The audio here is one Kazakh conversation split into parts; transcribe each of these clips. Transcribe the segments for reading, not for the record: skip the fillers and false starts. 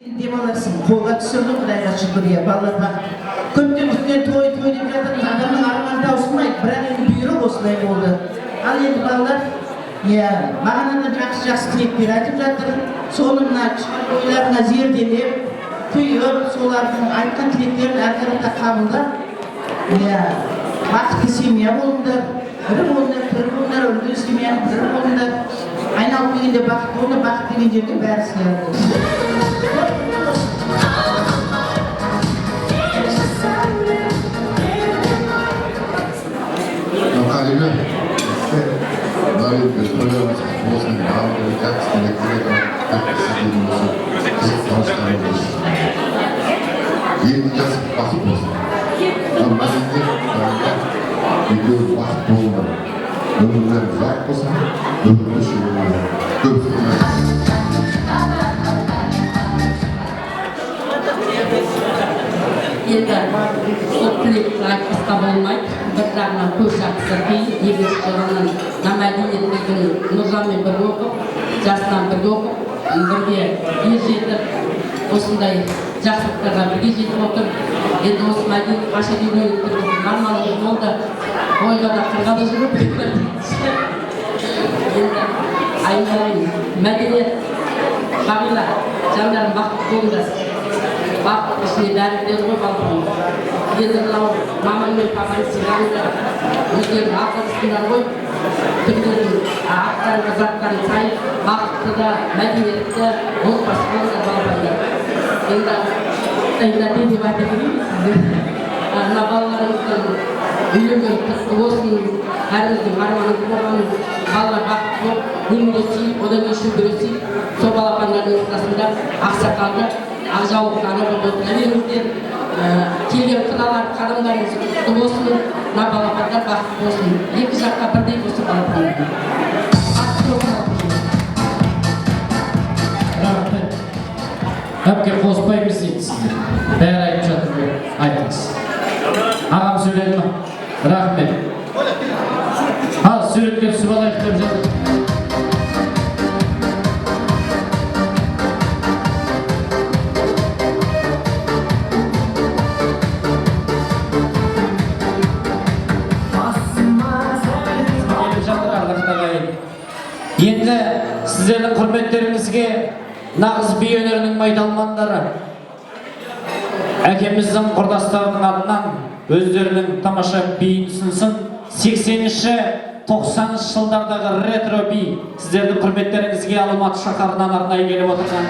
Демаласың, қолға түсірді Құдайға шүкір иә, балаларға. Көптен күткен той деп жатыр, адамның арманы таусылмайды, бірақ енді бұйрық осылай болды. Ал енді балалар, маған да жақсы тілектер айтып жатыр. Соны мына ойларына зерделеп, түйіп, солардың айтқан тілектерін әрқарата қабылдап, бақытты семья болыңдар, бір болыңдар, үлкен семьяның бір болыңдар. Айналып келгенде бақыт болды, бақыт деген жерде бәрі сияды. Kalemi böyle bir programımız olsun, devam edeceğiz. Sinekleri tanıştırıyoruz. Yiyeceğiz, vakit olsun. Ama şimdi gidiyoruz, vakit olmadı. Ömürler uzak olsun, ömürler şey oluyor. Görüşürüz. Енді сол тілекті айтпасқа болмайды. Бір жағынан көз жақсы қиын, екінші жағынан мәдениетіміздің Нұржанмен бірге оқып, жастан бірге оқып, бірге жетіп, осындай жақсылықтарға бірге жетіп отыр. Енді осы мәдениет қаша үйреніп тұрып, арманымыз болды. Ойға да қырға да жүріп, енді айналайын, мәдениет бағила, жандарым бақытты болыңдар. Бақыт ішіне дәріптер ғой балқын. Енді мынау мамаң мен папаң сыйлаңдар, өздерің ақылсыңдар ғой. Түрлерін аттарын қызартқан сай, бақытты да, мәдениетті, отбасы болыңдар балапандар. Енді не деп айта берейін сіздер? Мына балаларымыздың үйленген қызы болсын, бәріміздің арманымыз болғанын, балалар бақытты болып, немере сүйіп, одан кейін шөбере сүйіп, сол балапандардың ортасында ақсақалды ақжаулық ана болып өтіріңіздер, келген құдалар, қадамдарыңыз құтты болсын, мына балапандар бақытты болсын. Екі жаққа бірдей болсын балапандар. Рахмет. Әпке қоспаймыз дейді сіздер. Бәрі айтып жатыр, айтыңыз. Ағам сөйледі ма? Рахмет. Ал суретке түсіп алайық деп жатыр. Енді сіздердің құрметтеріңізге нағыз би өнерінің майдалмандары әкеміздің құрдастарының атынан өздерінің тамаша биін ұсынсын. 80-ші 90-шы жылдардағы ретро би сіздердің құрметтеріңізге Алматы шаһарынан арнайы келіп отырған.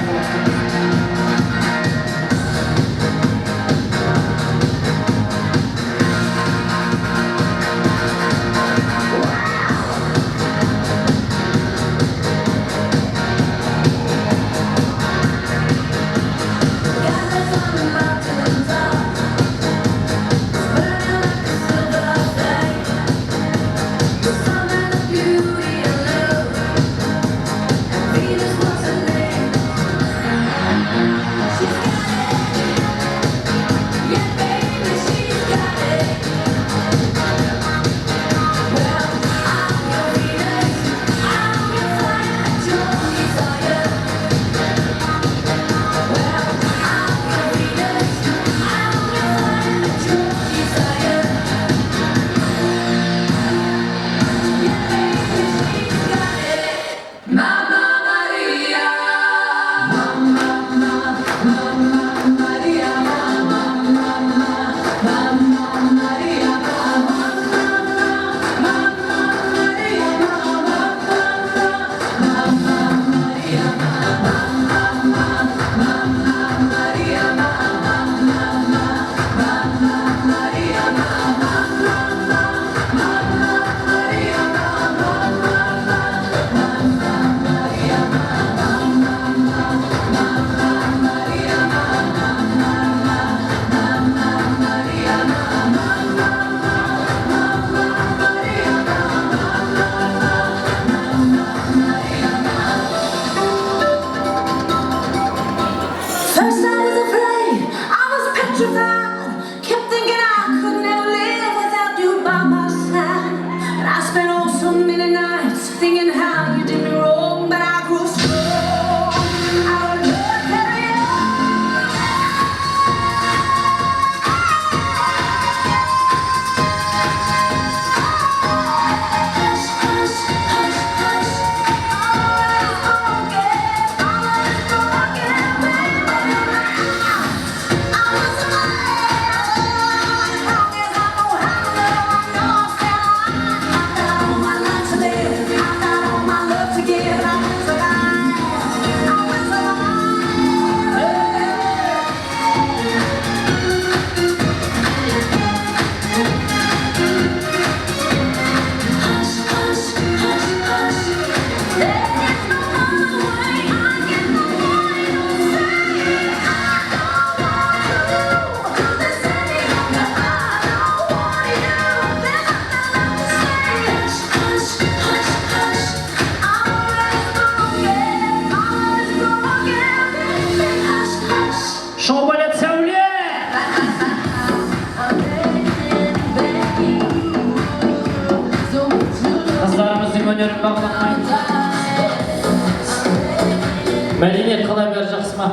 Мәдениет қалай, бәрі жақсы ма?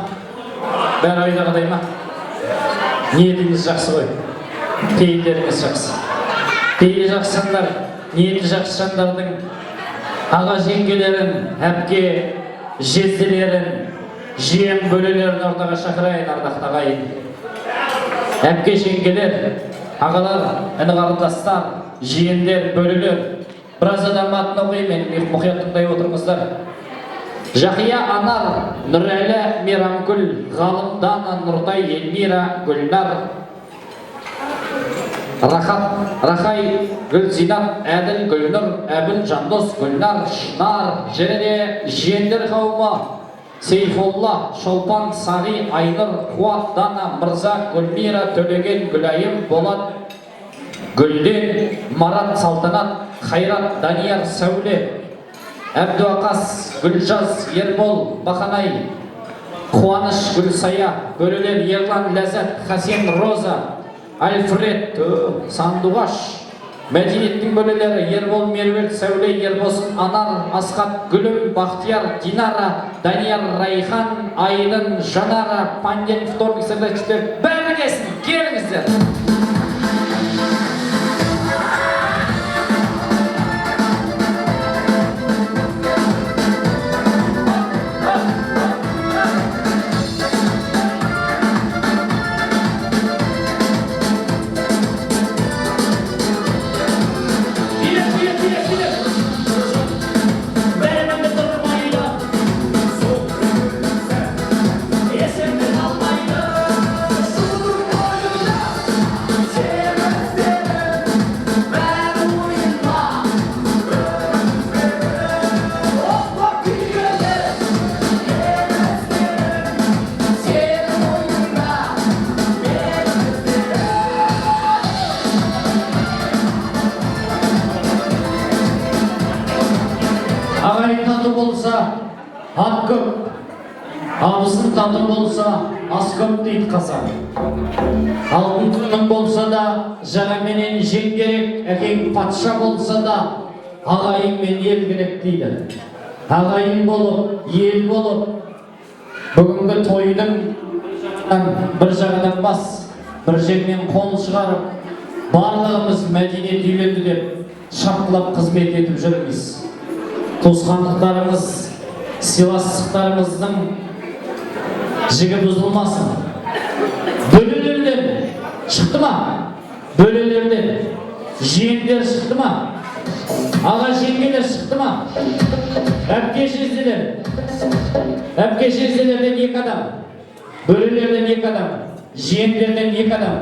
Бәрі ойдағыдай ма? Ниетіңіз жақсы ғой. Пейілдеріңіз жақсы. Пейілі жақсы жандар, ниеті жақсы жандардың аға жеңгелерін, әпке жезделерін, жиен бөлелерін ортаға шақырайын, ардақты ағайын. Әпке жеңгелер, ағалар, іні қарындастар, жиендер, бөлелер. Біраз адам атын оқимын, мұқият тыңдай отырыңыздар. Жақия Анар, Нұрәлі Мейрамгүл, Ғалымдана Нұртай Елмира Гүлнар, Рахай Гүлзинат, Әділ Гүлнұр, Әбіл Жандос Гүлнар, Шынар, және жиендер қауымы Сейфолла, Шолпан, Сағи, Айнұр, Қуат, Дана, Мырза, Гүлмира, Төлеген, Гүлайым, Болат, Гүлден, Марат, Салтанат, Қайрат, Данияр, Сәуле, Әбдуақас, Гүлжаз, Ербол, Бақанай, Қуаныш, Гүлсая, бөлелер Ерлан, Ләззат, Хасен, Роза, Альфред, Сандуғаш, мәдениеттің бөлелері Ербол, Меруерт, Сәуле, Ербосын, Анар, Асқат, Гүлім, Бақтияр, Динара, Данияр, Райхан, Айдын, Жанара, Панден, Вторник, сырдачтер, бәрі келсін, келіңіздер. Ағайын тату болса, ат көп, абысын тату болса, ас көп дейді қазақ. Алтын күнің болса да, жағаменен жең керек, әкең патша болса да, ағайынмен ел керек дейді. Ағайын болып, ел болып, бүгінгі тойдың бір жағадан бас, бір жеңмен қол шығарып, барлығымыз мәдениет үйренді деп шапқылап қызмет етіп жүрміз. Туысқандықтарымыз, сыйластықтарымыздың жігі бұзылмасын. Бөлелерден шықты ма? Бөлелерден жиендер шықты ма? Аға жеңгелер шықты ма? Әпке жезделер. Әпке жезделерден 2 адам. Бөлелерден 2 адам. Жиендерден 2 адам.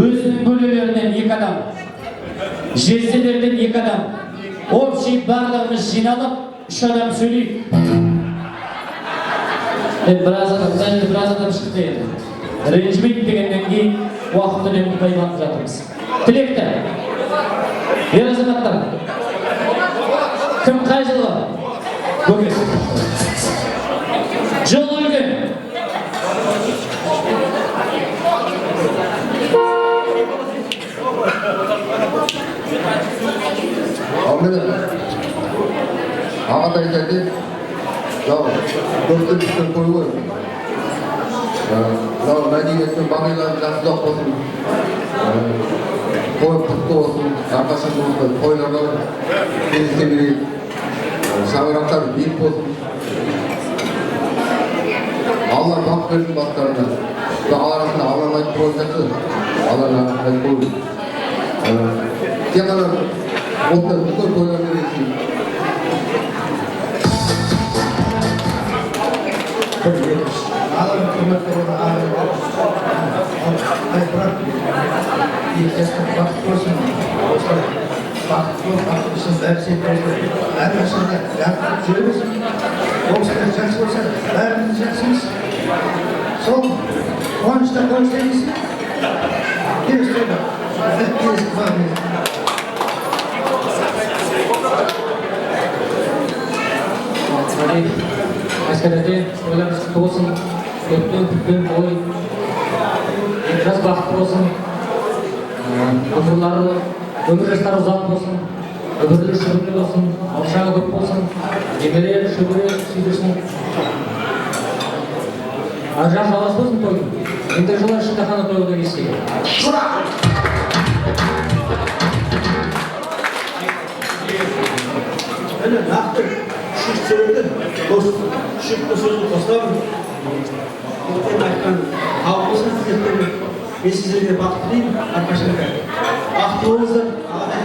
Өзінің бөлелерінен 2 адам. Жезделерден 2 адам. Общий барлығымыз жиналып, 3 адам сөйлейік. Біраз адам шықты енді. Ренжімейді дегеннен кейін уақыт үнемді пайдаланып жатырмыз. Тілекті. Ер азаматтар. Кім қай жылғы? Көкес. Жол үлген. Ағатай жәде, көптен үстен той ғой. Мәдениеттің бағиларын жақсылық болсын, той құтты болсын, әрқашан болсын, тойларға кездесе берейік, шаңырақтар биік болсын. Алла бақ берсін бастарына. Дұға арасында Алланың айтып қойып жатыр. Алланың айтып қойып. Тек қана осындай бүкіл тойлар бересің. Алланың құрметті айтпырап, ешкім бақыт болсын, бақыт болсын, бәрі сен әрқашанда жақсы жүреміз. Оңыстар жақсы болса, бәріміз жақсымыз. Сол қуанышта қуаныштаймыз. Келістер Әскерде ойларыңыз құтты болсын, көптен ой, жас бақытты болсын, өмір жастары ұзақ болсын, Öbürleri şöbürler olsun, aşağı köp olsun, emeler, şöbürler süydürsün. Arjak жалғас болсын тойдың. Енді жылы шындахана тойға келсек. Әне нақты шүк сөйледі, шүкті сөзді қосыламын. Өткен айтқан халқымыздың тілектерін мен сіздерге бақыт тілеймін, әрқашанда. Бақытты болыңыздар, ағадай.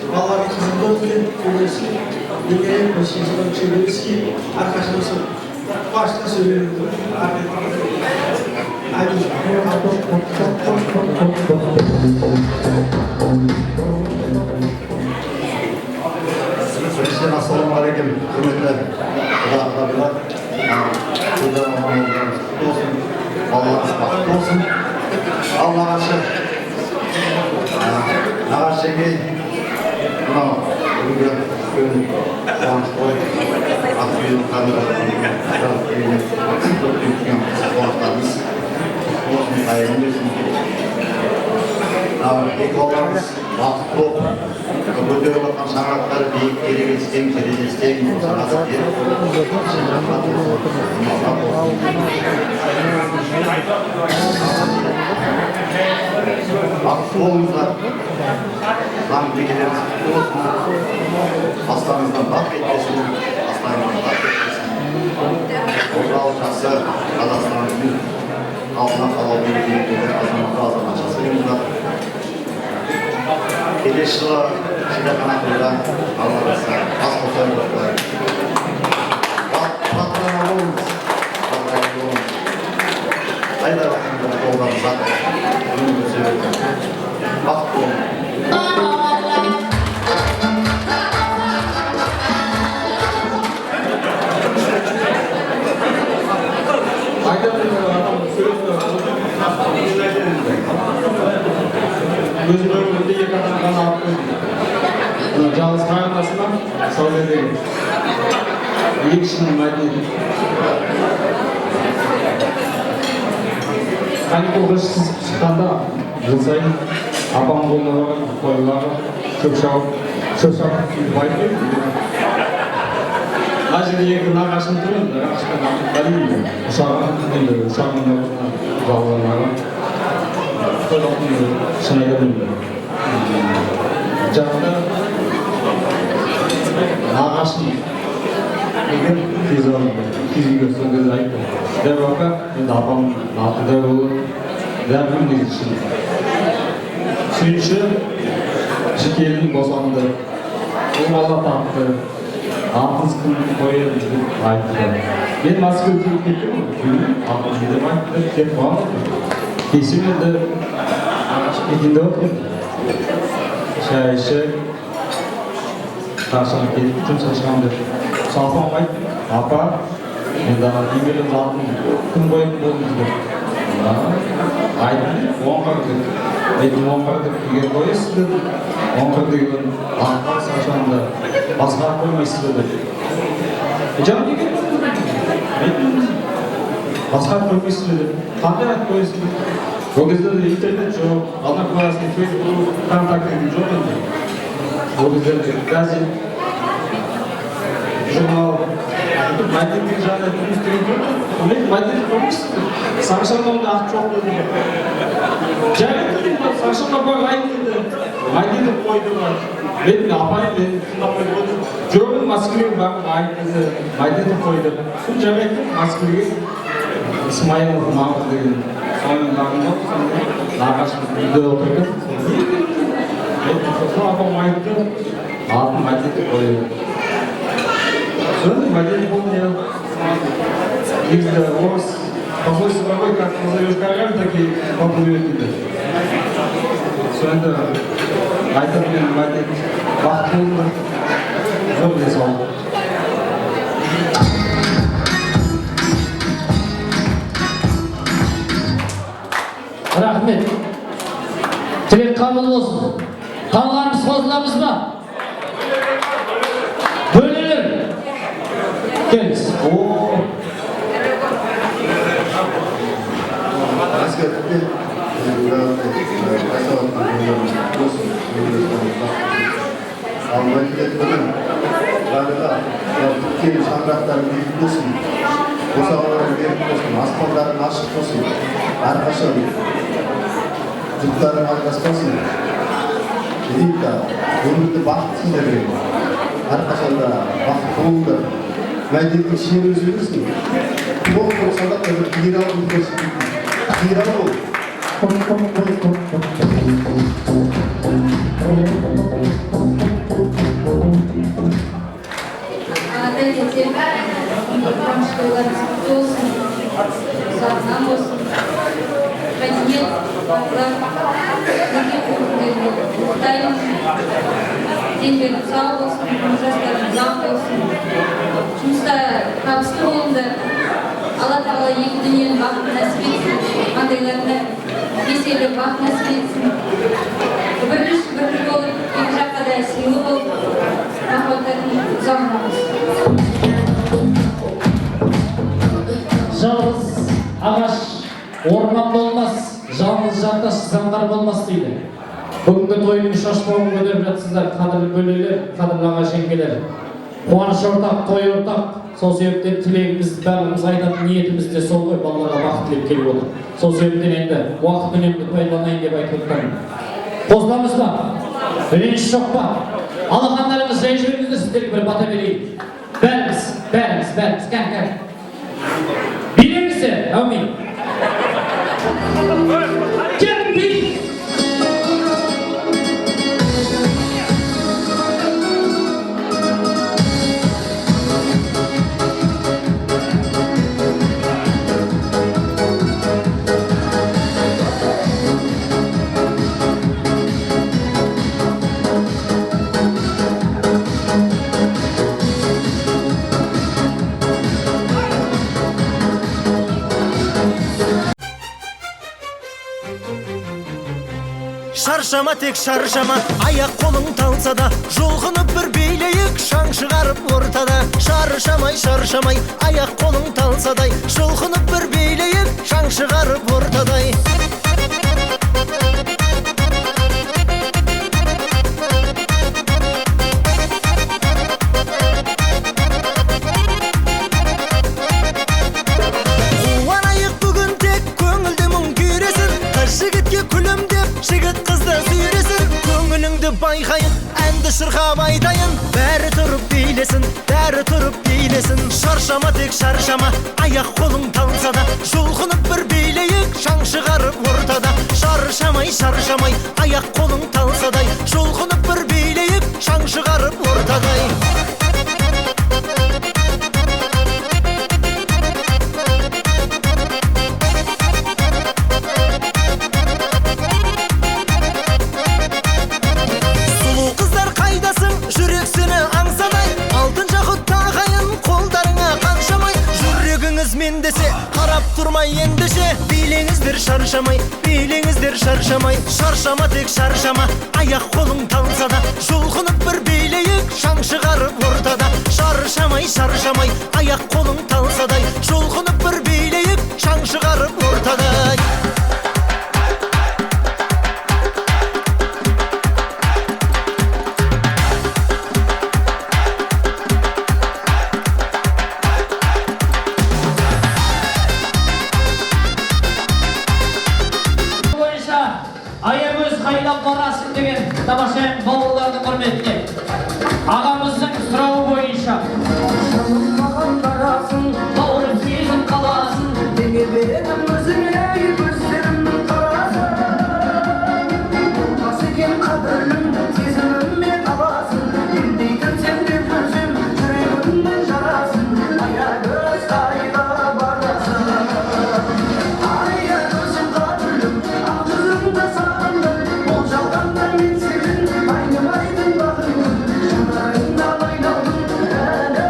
Балалардың қызылдығымен сөйлесін, егерен көшесімен сөйлесін, әрқашанда başta söylüyorum. Assalamu alaikum. Hürmetler. Kulaklarına. Olsun. Allah'ınız bakın olsun. Allah'a aşık. Ağaçtaki bugün şans koy. Akıyın kanılarını sportlarımız olsun sayın olsun. Ekollarımız vakıflı olsun. Kemudian akan sangatlar di kiri sting sangat kiri. Vakıflılar lan bilgiler olsun. Hastanızdan bak etmesin. Hastanızdan bak etmesin. Oral çası Kazakistan'ın altına kalan bilgileri azamata azamaçası yıllar. Gelişler sudah kanaknya Allah rasa pas kosan dokter. Patron olmuş. Ayda olmaz zaten. Bunu söyleyeyim. Patron. Ayda adam söylüyor. Gözüm önünde yakadan kan attı. Жалғыз қағандасынан сәуледегі екі шының мәдениеті. Каникулға шыққанда жыл сайын апам қолына барған қойларға шөп шауып байқайды. Мына жерде екі нағашым тұр, нағашыммен Абдулқалиев ұшағының орнына жалғанаған шынайдан жақында нағашым деген кезуге сол кезде айтты. Дәу апа, енді апамның аты дәу болып, дәрмен деген шын. Сүйінші шекелінің босанды, ол бала тапты, атыңыз кім қояды деп айтты. Мен Москваға келіп кеттім, атым деп айтты, кеп қалды. Кесім енді екенде отырды. Шай ішіп, Taşan gelip жұмысқа шығамын деп салпам айтты. Апа, енді немерем атын кім қойып болдыңыз деп. Айттым, оңғыр деп. Айтым оңғыр деп егер қойасыз деді. Оңғыр деген атқа сашанда басқа қоймайсыз деді. Жан деген айтым, басқа қоймайсыз деді. Қандай ат қойасыз деді. Ол кезде де интернет жоқ, Одноклассник, Facebook, ВКонтакте жоқ енді. Ол кезде газет, журнал, мәдениет жағынан жұмыс істеген жоқ. Мен мәдениет қоймайсыз. Саршанымда ат жоқ деді. Жарайды, Саршанға бар айтты. Мәдениет қойды бар. Мен апай мен тыңдап қойдым. Жүрмін Москваға барып айтты. Мәдениет қойды. Сол жарайды, Москваға Исмаилов Мамыр деген соның бағында нағашым үйде отырды. Сосын апам айтты, атын мәдениет қойды. Соны мәдениет болды. Негізі орыс послойсы бар ғой, как назовешь горами, такие поплывет дейді. Сонда айтып мен мәдениет бақыт болды. Зор дей салды. Рахмет. Тілек қабыл болсын. Қалғанымыз қосыламыз ба? Бөлелер. Келіңіз. şapraktарын büyük olsun. Bosağları büyük olsun. Asmanların aşık olsun. Arkadaşlar Jutların arkasındasın. Dedik de ömürde baktsın da benim. Arkadaşlar da bakıp bulundur. Мәдениетті шире өзіңізсің. Бұл болсаңда генерал өткізіп генерал бол. Опять эти промышловые тусы, завнамос, кабинет, тайм, деньги сау болсын, жастардың зам болсын. Жұмыста табысты болыңдар. Алла Тағала екі дүниенің бақытын нәсіп етсін. Қандайларына еселі бақ нәсіп етсін. Бірлік болып, екі жаққа да сыйлы болып, махаббаттардың ұзағына Жалғыз ағаш орман болмас, жалғыз жартас заңғар болмас дейді. Бүгінгі тойдың шашпауын көтеріп жатсыздар, қадірлі бөлелер, қадірлі аға жеңгелер. Қуаныш ортақ, той ортақ. Сол себептен тілегімізді бәріміз айтатын ниетіміз де сол ғой, балаларға бақыт тілеп келіп отыр. Сол себептен енді уақыт үнемді пайдаланайын деп айтып отырмын. Қосыламыз ба? Реніш жоқ па? Алақандарыңыз жай жүріңіздер, сіздерге бір бата берейін. Бәріміз, кәм. Билеңіздер, әумин. Кәм бил! Шаршама тек шаршама, аяқ қолың талса да, жұлқынып бір билейік, шаң шығарып ортада. Шаршамай, аяқ қолың талса да, жұлқынып бір билейік, шаң шығарып ортадай. Қуанайық бүгін тек көңілде мұң күйресін, қыз жігітке күлімдеп, жігіт қызды сүйресін. Көңіліңді байқайын, әнді шырқап айтайын, бәрі тұрып билесін. Шаршама тек шаршама, аяқ қолың талса да, жұлқынып бір билейік, шаң шығарып ортада. Шаршамай, аяқ қолың талса да, жұлқынып бір билейік, шаң шығарып ортадай. Қарап тұрмай ендеше, билеңіздер шаршамай. Шаршама тек шаршама, аяқ қолың талса да, жұлқынып бір билейік, шаң шығарып ортада. Шаршамай, аяқ қолың талса да, жұлқынып бір билейік, шаң шығарып ортада. Аягөз қайдап барасың деген тамаша бауырлардың құрметіне. Ағамыздың сұрауы бойынша. Маған барасың, бауырым сезім қаласың, неге беремін өзіңе көздерімнің қарасын. Қас екен қадірің, сезіміммен табасың, емдейтін сен деп өзім жүрегімнің жарасын. Аягөз қайда барасың? Аягөзім қадірлім, ағызымды сағындым, ол жалғанда мен сенің айнымайтын бағыңмын. Жанарыңда лайналдым, әлі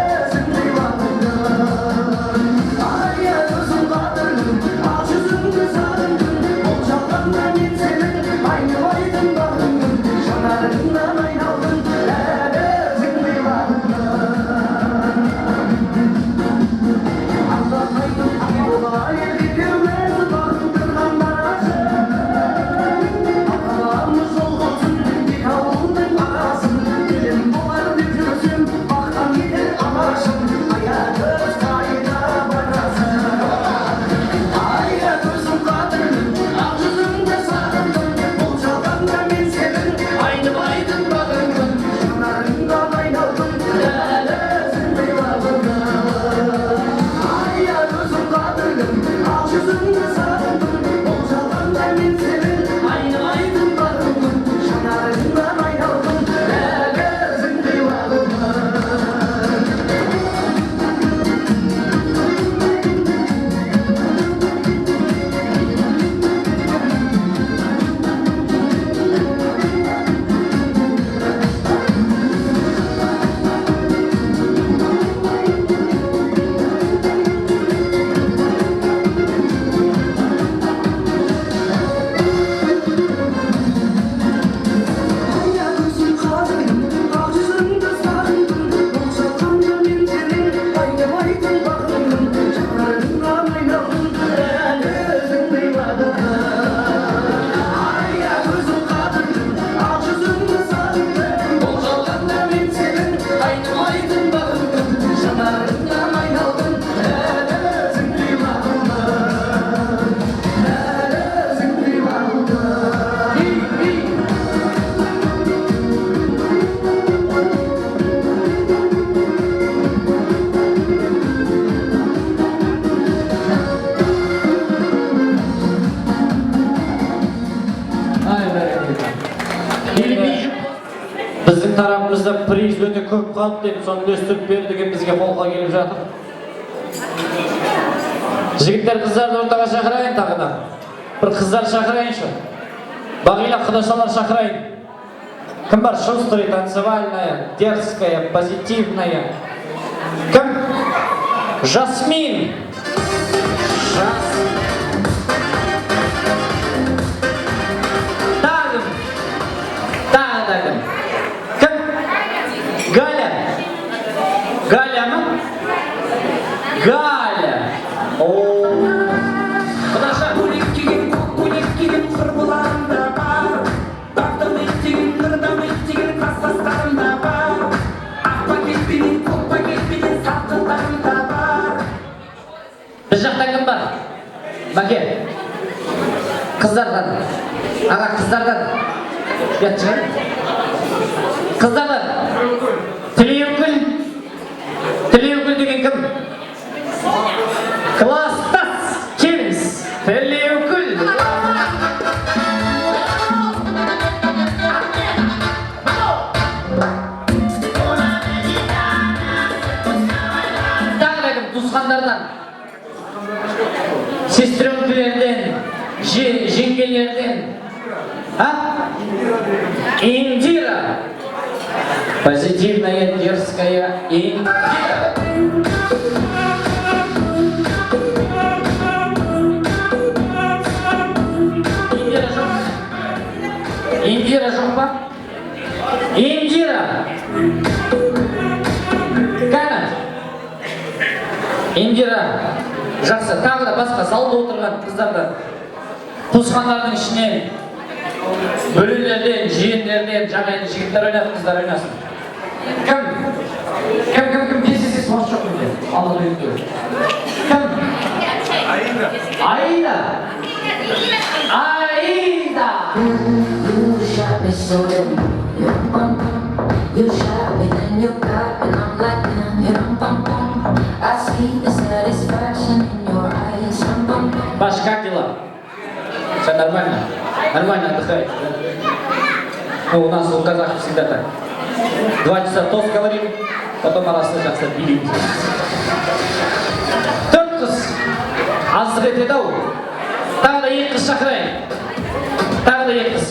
приз өте көп қалып деп соны үлестіріп берді деген бізге қолға келіп жатыр. Жігіттер, қыздарды ортаға шақырайын тағы да. Бір қыздар шақырайыншы. Бағила, құдашалар шақырайын. Кім бар? Шустрый, танцевальная, дерзкая, позитивная. Кім? Жасмин. Тағы кім? Кім? Галя. Галя ма? Галя. Құдаша. Көйлек киген қыр бұларында бар. Бақтым еттеген, нұрдам еттеген кластастарым да бар. Ақ пакетпенен, көк пакетпенен сатқындарым да бар. Біз жақтан кім бар? Бәке. Қыздардан. Аға, қыздардан. Ұят шығар. Қыздардан. Тілеугүл. Тілеугүл деген кім? Класстас. Келіңіз. Тілеугүл. Тағы да кім? Туысқандардан. Сестренкілерден, жеңгелерден. Индира. Позитивная, дерзкая Индира. Индира жоқ па? Индира. Қана? Индира. Жақсы, тағы да басқа залда отырған қыздардан. Туысқандардың ішінен бөлелерден, жиендерден, жаңа жігіттер ойнап, қыздар ойнасын. Кім? Бесесе соғыс жоқ менде. Аллах үйінде. Кім? Аида. Аида. You shot me so then you shot me then you got and I'm like I see the satisfaction in your eyes. Паш, как дела? Все нормально? Нормально отдыхаешь, да? Ну, у нас у казахов всегда так. 2 часа тост говорим, потом арасында жақсы билейміз. 4 қыз аздық етеді ау. Тағы да 2 қыз шақырайын. Тағы да 2 қыз.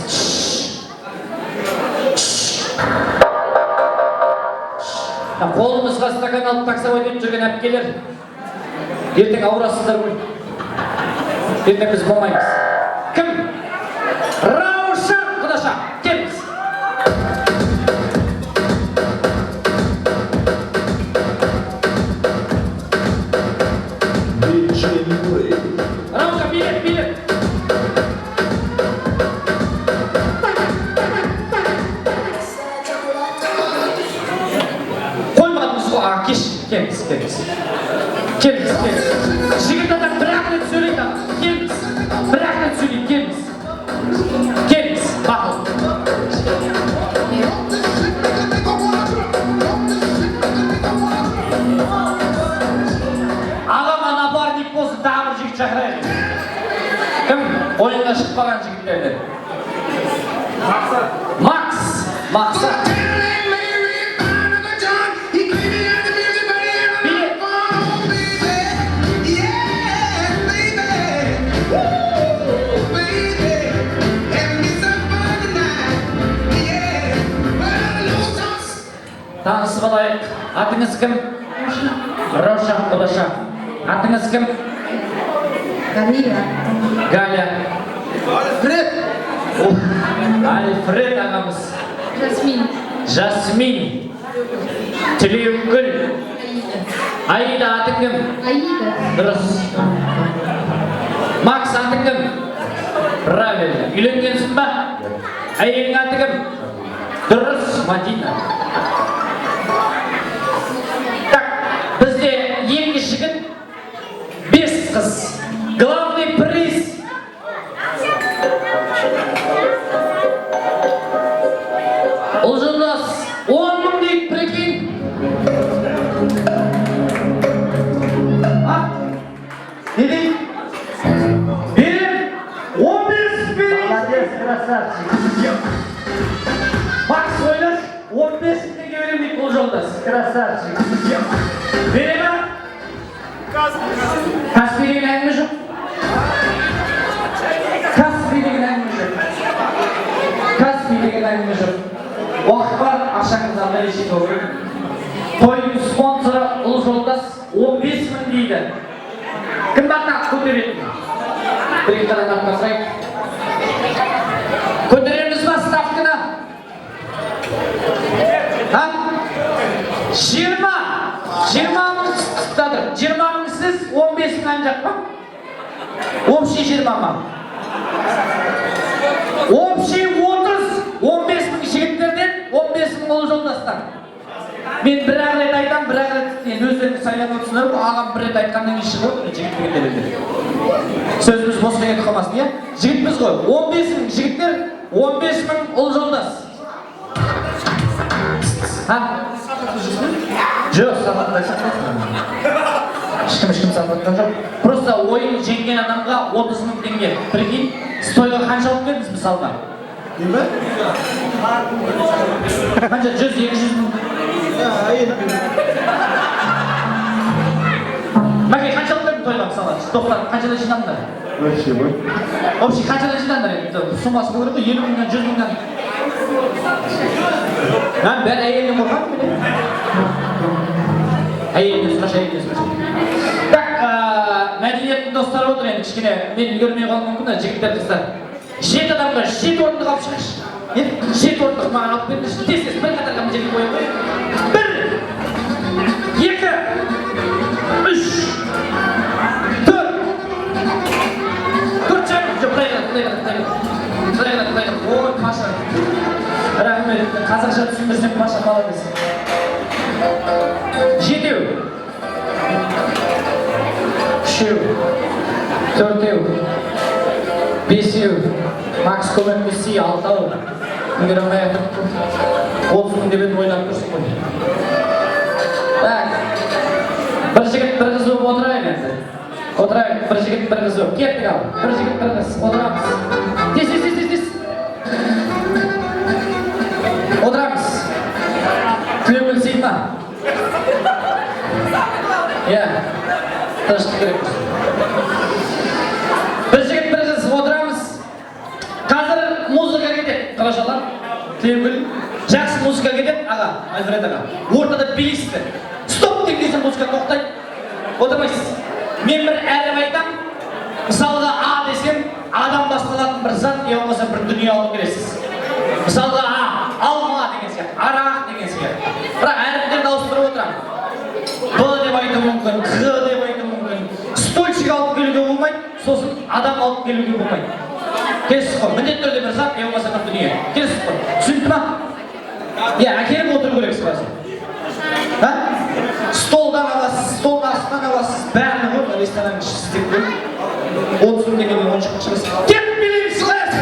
Қолымызға стакан алып таксовать етіп жүрген әпкелер. Ертең ауырасыздар ғой. Ертең біз болмаймыз. Кім? Раушан құдаша. Келіңіз. Рауша, билет. Келіңіз. Жігіт адам бір-ақ рет сөйлейді. Келіңіз. Бір-ақ рет сөйлейді. Келіңіз. Бақыл. Ағама напарник болсын, тағы бір жігіт шақырайық. Кім? Ойынға шықпаған жігіттерден. Мақсат. Танысып алайық. Атыңыз кім? Раушан құдаша. Атыңыз кім? Галя. Альфред ағамыз. Жасмин. Тілеугүл. Аида, атың кім? Аида. Дұрыс. Макс, атың кім? Правильно. Үйленгенсің ба? Әйелің аты кім? Дұрыс. Мадина. Бізде 2 жігіт, 5 қыз. Главный приз. Ұлжылдас 10 мың дейік, прикинь. Не дейік? Берем? 15 берем. Молодец, красавчик. Макс, ойлаш, 15 теңге берем. Vereme? Kasbi деген әңгіме жоқ. Kasbi деген әңгіме жоқ. Kasbi деген әңгіме жоқ. Уақыт бар, ақшаңызды алдай жету керек. Тойдың спонсоры ұлы жолдас 15 мың дейді. Кім бақнақ көтеретін? Бір-екі қаранап қасайық. Көтереміз ба ставканы? 20 мың тұтады. 20 мың сіз, 15 мың жақ па? Общий 20 мың. Общий 30, 15 мың жігіттерден, 15 мың ұлы жолдастан. Мен бір рет айтам, бір рет өздеріңіз сайлап отырсыңдар, ағам бір рет айтқаннан кейін шығып, жігіттерге келеді. Сөзіміз босқа кетіп қалмасын, иә? Жігітпіз ғой. 15 мың жігіттер, 15 мың ұлы жолдас. Жоқ, сататтай сататтай. Ешкім сататтай жоқ. Просто ойын жеңген адамға 30 мың теңге. Прикинь, стойға қанша алып келдіңіз мысалға? Неме? Қанша 100-200 мың? Мәке, қанша алып келдің тойға мысалға? Тоқтар, қаншада жинадыңдар? Вообще ма? Вообще қаншада жинадыңдар енді? Сумасы бұл керек қой, 50 мыңнан 100 мыңнан. Бәрі әйелден қорған мені? Әйелден сұрашы. Так, мәдениеттің достары отыр енді кішкене. Мен үлгермей қалуым мүмкін да, жігіттер қыздар. 7 адамға 7 орындық алып шығыш. 7 орындық маған алып беріңізші. Тез-тез бір қатарға мына жерге қойып қой. 1, 2, 3, 4. 4 шайын. Жоқ, құдайға. Ой, Маша. Рахмет, қазақша түсіндірсем Маша молодец. 7, 3, 4, 5, Макс көмектесі 6. Егер алмай 30 мың деп едім ойлап тұрсың ғой. Так, бір жігіт бір қыз болып отырайық енді. Отырайық, бір жігіт бір қыз болып. Кеттік ал, бір жігіт бір қыз, отырамыз. Тез. Отырамыз. Тілеугіл сейді ма? Иә, тыныштық керек. Бір жігіт бір қыз отырамыз. Қазір музыка кетеді, қарашалар. Тілеугіл, жақсы музыка кетеді, аға, Альфред аға. Ортада билейсіздер. Стоп деп десем музыка тоқтайды. Отырмайсыз. Мен бір әріп айтам. Мысалға А десем, адам басталатын бір зат, не болмаса бір дүние алып келесіз. Мысалға А, алма деген сияқты, арақ деген сияқты. Бірақ әріптерді ауыстырып отырам. Б деп айту мүмкін, Қ деп айту мүмкін. Стольчик алып келуге болмайды, сосын адам алып келуге болмайды. Келесіз ғой, міндетті түрде бір зат, не болмаса бір дүние. Келесіз ғой, түсінді ма? Иә, әкеліп отыру керексіз қазір. Столдан аласыз, столдың астынан аласыз, бәрін ғой, ресторанның іші істеп қой. 30 мың теңгеден 10 шығасыз. Кеп билейміз қалайсыз?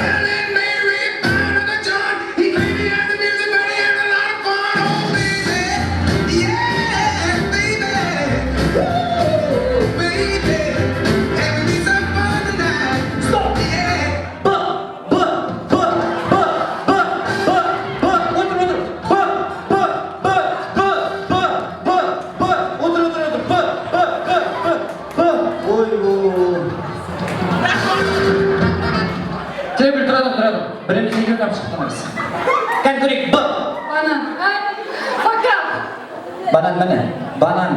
Банан mana? Банан.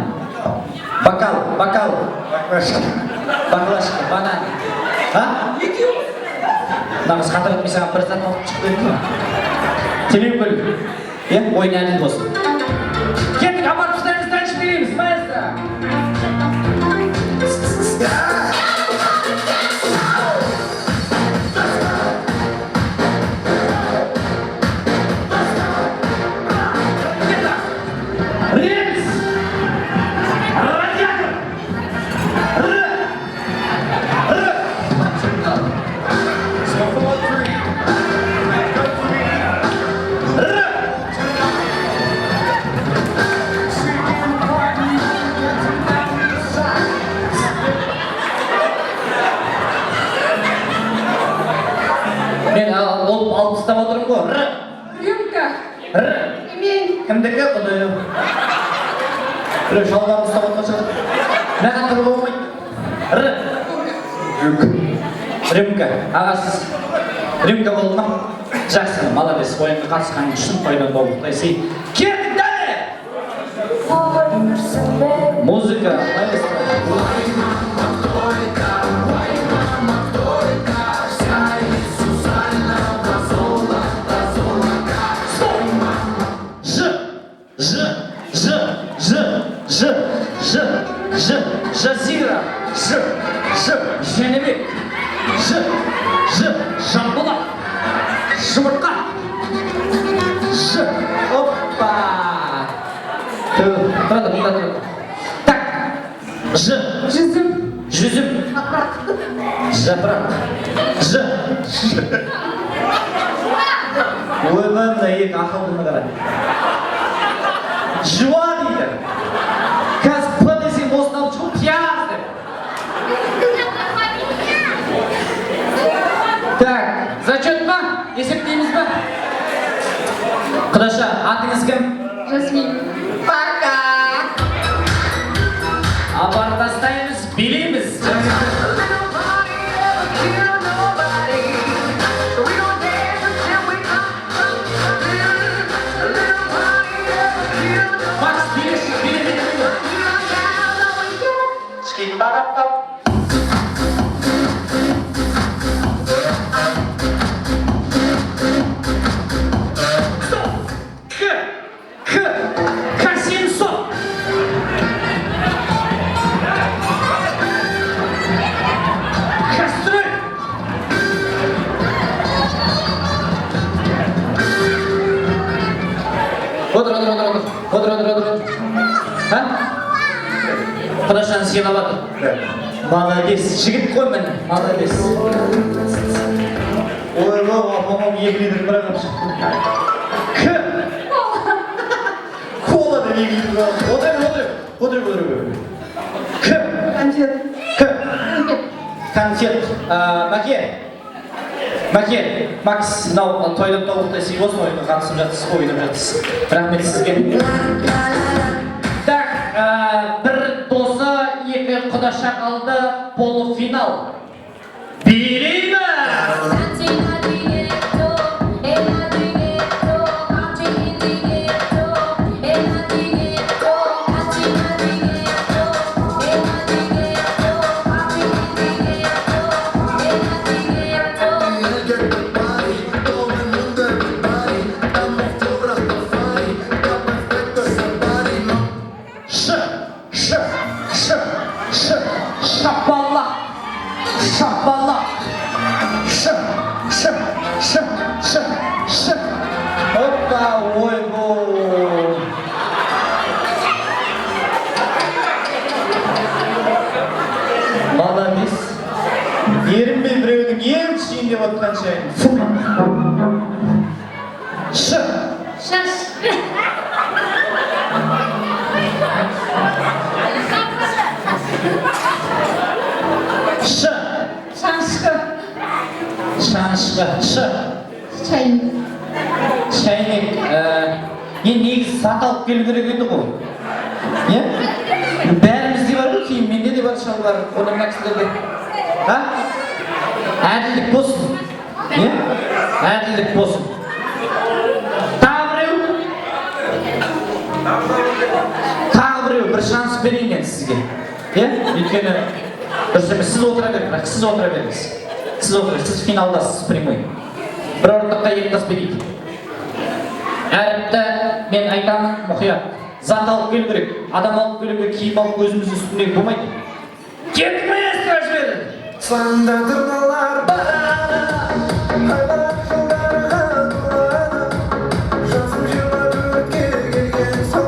Бокал. Баклажка, банан. Намыз қатар өтмесең бір зат алып шығып берді ме? Тілеугіл. Ойын әділ болсын. Кеттік, апарып ұстаймыздан ішпейміз, маэстро. Біреу шалбарын ұстап отқан шығар. Мына қатырға болмайды. Рюмка. Аға сіз рюмка болды ма? Жақсы, молодец. Ойынға қатысқан үшін тойдан болды. Құдай кеттік дәле! Музыка, маэстро. Жазира, Женебек, Жамбулат, Жұмыртқа, опа! Тұрады. Так, жүзім, жапырақ, ойбай, мына екі ақылдыны қара. Жуа дейді. Қазір П десең осынау жуы пияз деп. Так, зачет ма? Есептейміз ба? Құдаша, атыңыз кім? Жасмин. Пока! Апарып тастаймыз, билейміз. Отыр. Құдашаны сыйлап жатыр. Молодец, жігіт қой міне, молодец. Ойбай, апамам 2 литр бір ағып шықты. Кола да 2 литр ағып. Отыр. Конфет. Мәке, Макс, мынау тойдан тобықтай сый болсын, ойынға қатысып жатсыз, ойнап жатсыз. Рахмет сізге. Так, бір досы, 2 құдаша қалды, полуфинал. Билейміз! Шапалақ. Опа, ойбой. Молодец. Ерінбей біреудің ең кішейін деп отқан шайын. Шаш. Шанышқы. Чайник. Чайник. Негізі сат алып келу керек еді ғой. Бәрімізде бар ғой кейін, менде де бар шалбар, одан кісілерде. Әділдік болсын. Әділдік болсын. Тағы біреу, бір шанс берейін мен сізге. Өйткені дұрыс емес, сіз отыра беріңіз, сіз финалдасыз прямой. Бір орындыққа 2 тас берейді. Әріпті мен айтамын, мұқият. Зат алып келу керек, адам алып келу керек, киім алып өзіміз үстіндегі болмайды. Кеттік маэстро жіберді! Санда тұрналар барады, айлар жылдарға тұрады. Жасым 24-ке келген соң,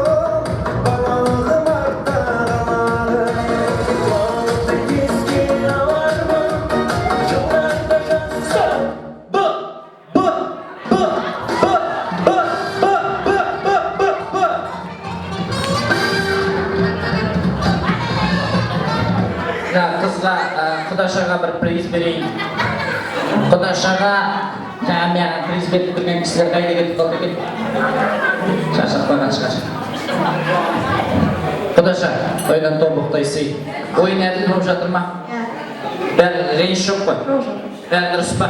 балалығым артта қалады. Балықты еске алармын, жылдарда жасым. Қызға, құдашаға бір приз берейін. Құдашаға жаңағы приз беріп тұрған кісілер қайда кетіп қалды екен? Шашақ қойған шығар. Құдаша, тойдан тобықтай сый. Ойын әділ болып жатыр ма? Бәрі рейіс жоқ қой? Бәрі дұрыс па?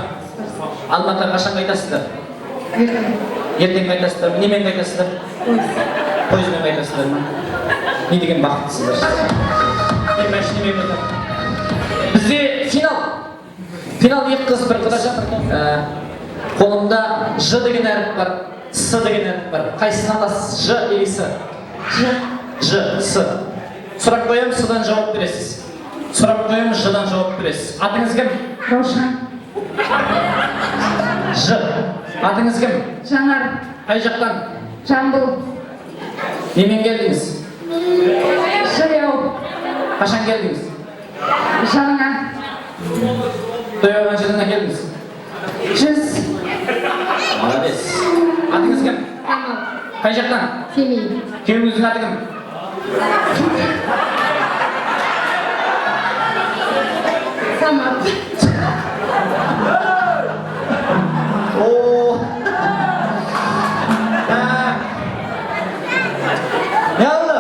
Алматыға қашан қайтасыздар? Ертең қайтасыздар? Немен қайтасыздар? Пойызбен қайтасыздар ма? Не деген бақыттысыздар? Мен машинемен қайтамын. Бізде финал. Финал екі қыз бір құдаша. Қолымда Ж деген әріп бар, С деген әріп бар. Қайсысын аласыз? Ж или С? Ж, С. Сұрақ қоямын, С-дан жауап бересіз. Сұрақ қоямын, Ж-дан жауап бересіз. Атыңыз кім? Раушан. Ж. Атыңыз кім? Жанар. Қай жақтан? Жамбыл. Немен келдіңіз? Жаяу. Қашан келдіңіз? Жаңа. Той алған жерден келдіңіз? 100. Молодец. Атыңыз кім? Камал. Қай жақтан? Семей. Күйеуіңіздің аты кім? Самат. Ne oldu?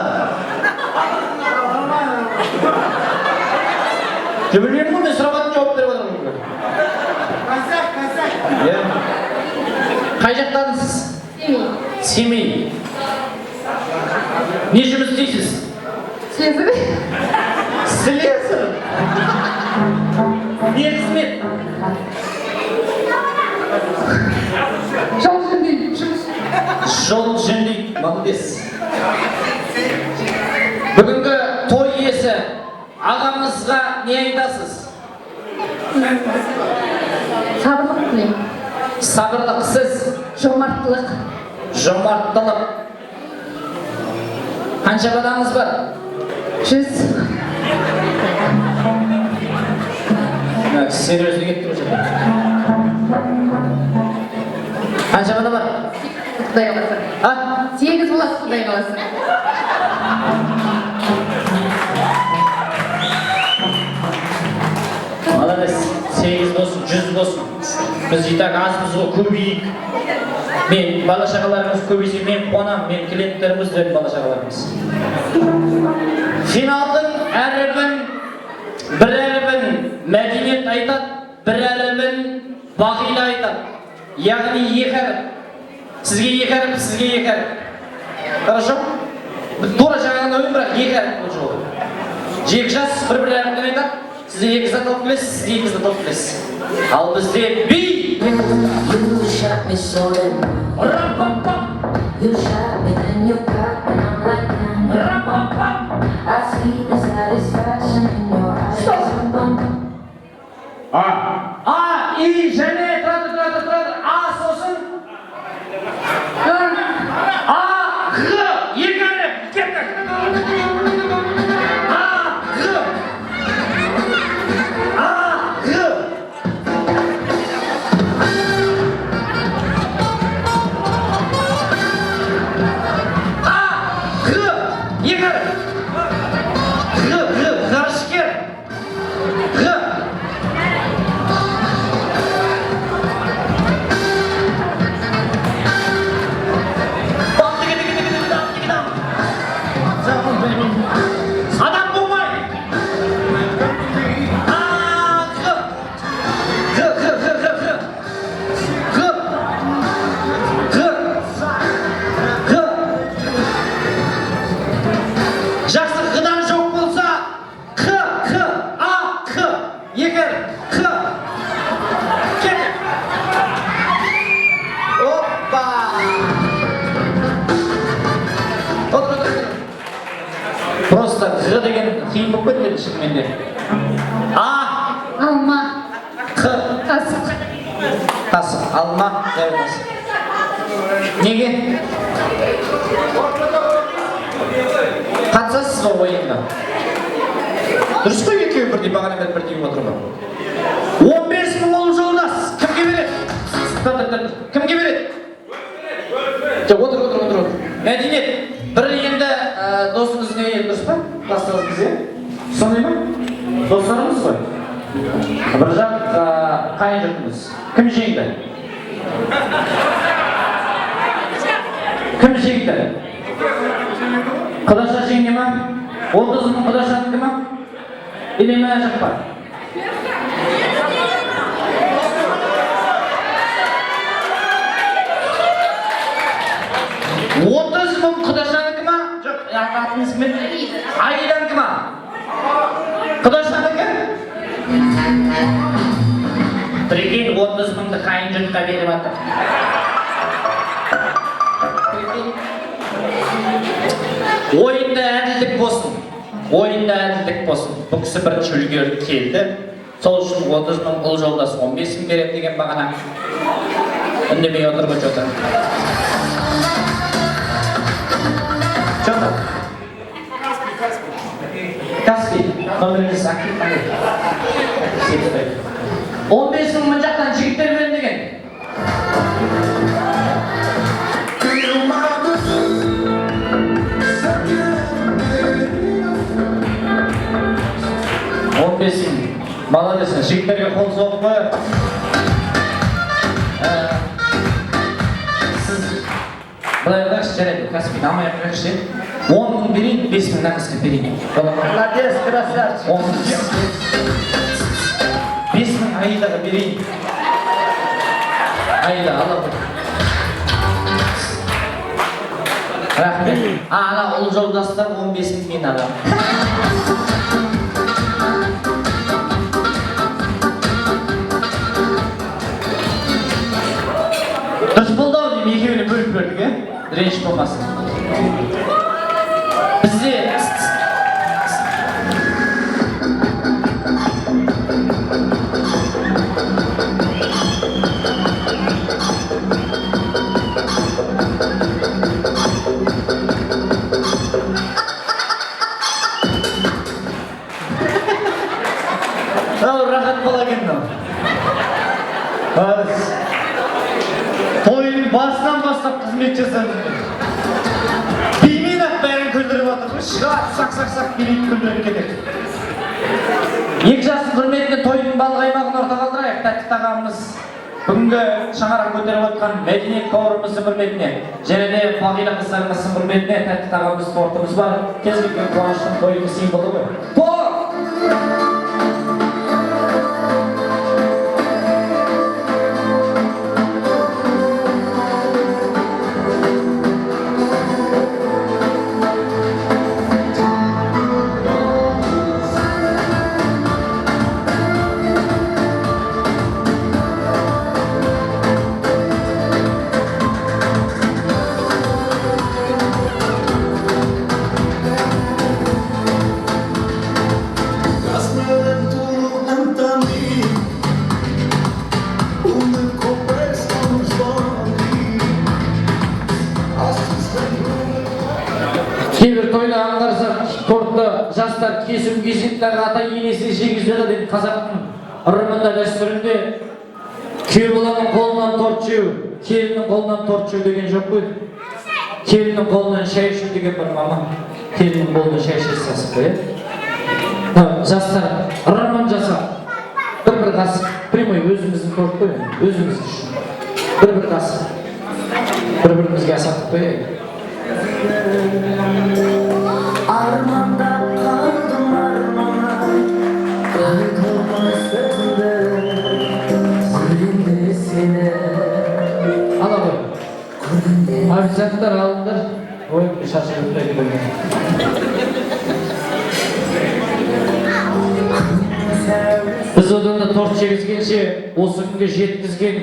Cümlenin mi? Sırabatın cevap verin bana. Kasak. Қай жақтансыз? Семей. Семей. Не жұмыс істейсіз? Слесарь. Слесарь. Не қызмет? Жол жөндейді. Жол жөндейді. Молодец. Бүгінгі той иесі ағамызға не айтасыз? Сабырлық тілеймін. Сабырлық сіз. Жомарттылық. Жомарттылық. Қанша балаңыз бар? 100. Серьезно кетті бұл жерде. Қанша бала бар? Құдай қаласа. 8 болады Құдай қаласа. Молодец. 8 болсын, 100 болсын. Біз итак азбыз ғой, көбейік. Мен бала шағаларымыз көбейсе, мен қуанам, мен клиенттеріміз де бала шағаларымыз. Финалдың әрібін, бір әрібін мәдениет айтады, бір әрібін бағила айтады. Яғни екі әріп. Сізге екі әріп, сізге екі әріп. Хорошо? Тура жаңағын ойын, бірақ екі әріп бұл жолы. Жек жас бір әріптен айтады. Сізде екі зат алып келесіз, сізде екі зат алып келесіз. Ал бізде би! You shot me so then you shot me, then you got me, I'm like I see the satisfaction in your eyes. И және тұрады. А сосын А, Г, екі әріп, кеттік. А, Г. Просто Г деген қиын болып кетті шынымен де. А. Алма. Қ. Қасық. Қасық. Алма. Неге? Қатысасыз ба ойынға? Дұрыс қой, екеуі бірдей бағанамен бірдей отыр ма? 15.000 ол жолдас. Кімге береді? Кімге береді? Отыр. Мәдениет. Бір енді досыңыз не дұрыс па? Кластарыңыз бізге? Сондай ма? Достарыңыз ғой? Бір жақ қайын жұртыңыз? Кім жеңді? Кім жеңді? Кыдаша жеңге ма? 30 мың кыдашаныкы ма? Или мына жақ бар? Отыз мың кыдашаныкы ма? Жоқ, атыңыз кім еді? Айданікі ма? Кыдашаныкы? Прикинь, 30 мыңды қайын жұртқа беріп атыр. Ойында әділдік болсын. Ойында әділдік болсын. Бұл кісі бірінші үлгеріп келді. Сол үшін 30 мың, ұл жолдасы 15 мың береді деген бағана. Үндемей отырып отыр. Чота. Каспий. Номеріңіз актив қандай? 15 мың мына жақтан жігіттер берін деген. Молодец, жігіттерге қол соғып қойып. Сіз былай қойшы жарайды, Каспий намай қойшы. 10 мың берейін, 5 мың нақысқа берейін. Молодец, красавчик. 5 мың Аидаға берейін. Аида, ала қой. Рахмет. Ана ұл жолдастар 15 мың мен алам. Дұрыс болды ау деймін, екеуіне бөліп бердік, реніш болмасын. Бізде рахат бола екен мынау. Тойын басынан бастап қызмет жасады. Беймен-ақ бәрін күлдіріп отыр. Шығат, сақ-сақ-сақ билейді күлдіріп кетеді. Екі жастың құрметіне тойдың балғаймағын орта қалдырайық. Тәтті тағамыз бүгінгі шаңырақ көтеріп отқан мәдениет бауырымыздың құрметіне және де бағила қыздарымыздың құрметіне тәтті тағамыз тортымыз бар. Кез келген қуаныштың тойының символы ғой. Кейбір тойда аңғарсақ, тортты жастар кесім-кесектағы ата-енесі жегізеді деп қазақтың ырымында дәстүрінде күйеу баланың қолынан торт жеу, келіннің қолынан торт жеу деген жоқ қой. Келіннің қолынан шай ішу деген бір мама. Келіннің қолынан шай ішу сасып қой. Жастар ырымын жасап, бір қасық, прямой өзіміздің торт қой, өзіміз үшін. Бір қасық, бір-бірімізге асатып қой. Армандап қалдым армана, қайтылмас сәтімді, көргенде сені. Ала ғой. Официанттар алыңдар, ойымды шашып өтпейді болған. Біз одан да торт жегізгенше, осы күнге жеткізген,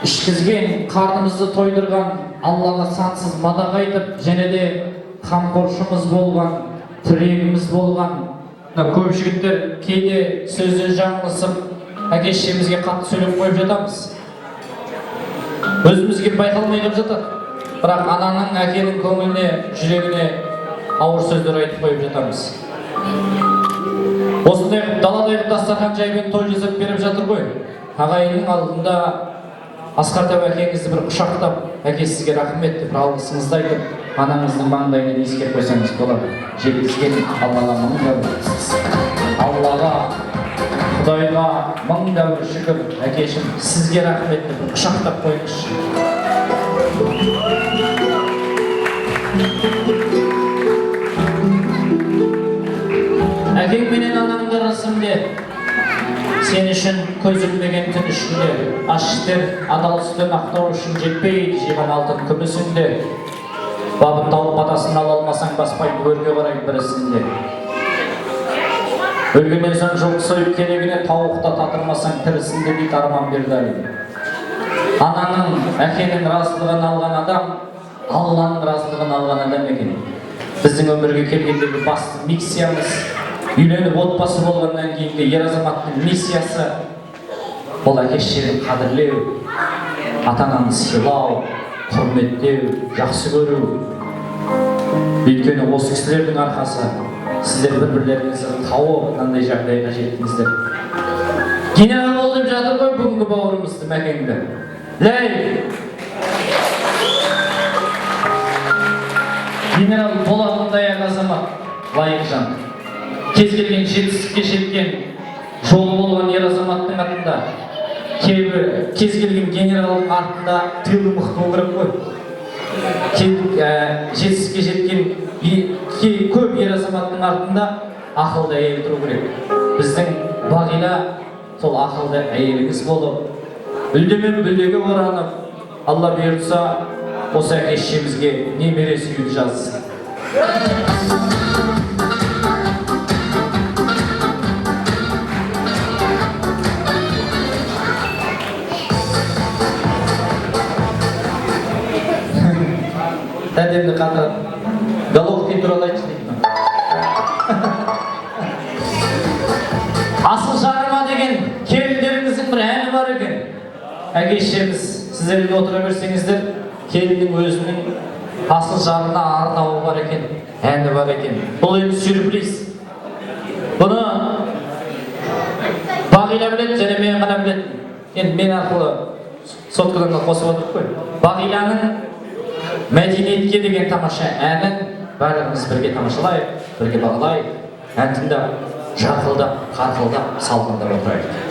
ішкізген, қарнымызды тойдырған, Аллаға сансыз мадақ айтып, және де қамқоршымыз болған, тірегіміз болған. Көп жігіттер кейде сөзді жаңылысып, әке-шешемізге қатты сөйлеп қойып жатамыз. Өзімізге байқалмай деп жатады. Бірақ ананың, әкенің көңіліне, жүрегіне ауыр сөздер айтып қойып жатамыз. Осындай даладай дастархан жаймен той жасап беріп жатыр ғой. Ағайынның алдында Асқар тәу әкеңізді бір құшақтап, әке сізге рахмет деп алғысыңызды айтып, анаңыздың маңдайынан ескеріп қойсаңыз болады. Жеткізген Аллаға мың дәуір. Аллаға, Құдайға мың дәуір шүкір, әкешім, сізге рахмет деп құшақтап қойыңызшы. Әкең менен анаң арасында сен үшін көз ілмеген түн ішінде аш іштер адал сүтті мақтау үшін жетпейді жиған алтын күмісінде бабын тауып батасын ала алмасаң баспайды өрге қарай бірісінде өлгеннен соң жылқы сойып керегіне тауықта татырмасаң тірісінде дейді Арман Бердалин. Ананың, әкенің разылығын алған адам Алланың разылығын алған адам екен. Біздің өмірге келгендегі басты миссиямыз үйленіп отбасы болғаннан кейінгі ер азаматтың миссиясы бұл әке-шешені қадірлеу, ата-ананы сыйлау, құрметтеу, жақсы көру. Өйткені осы кісілердің арқасы сіздер бір-бірлеріңізді тауып мынандай жағдайға жеттіңіздер. Генерал бол деп жатыр ғой бүгінгі бауырымызды Мәкеңді. Ләй! Генерал болатындай азамат, лайық жан. Кез келген жетістікке жеткен жолы болған ер азаматтың артында, кез келген генералдың артында тылы мықты болу керек қой. Жетістікке жеткен көп ер азаматтың артында ақылды әйел тұру керек. Біздің Бағила сол ақылды әйеліңіз болып, үлдемен бүлдеге оранып, Алла бұйыртса, осы әке-шешемізге немере сүюді жазсын. Тәдемді қатырып, Головкин туралы айтшы дейді. Асыл жарыма деген келіндеріңіздің бір әні бар екен. Әке-шешеміз, сіздердің отыра берсеңіздер, келіннің өзінің асыл жарына арнауы бар екен, әні бар екен. Бұл енді сюрприз. Бұны Бағила біледі, және мен ғана білетін. Енді мен арқылы соткадан қосып отырып қой. Бағиланың мәдениетке деген тамаша әнін бәріміз бірге тамашалайық, бірге бағалайық, ән тыңдап, жарқылдап, қарқылдап, салқындап отырайық.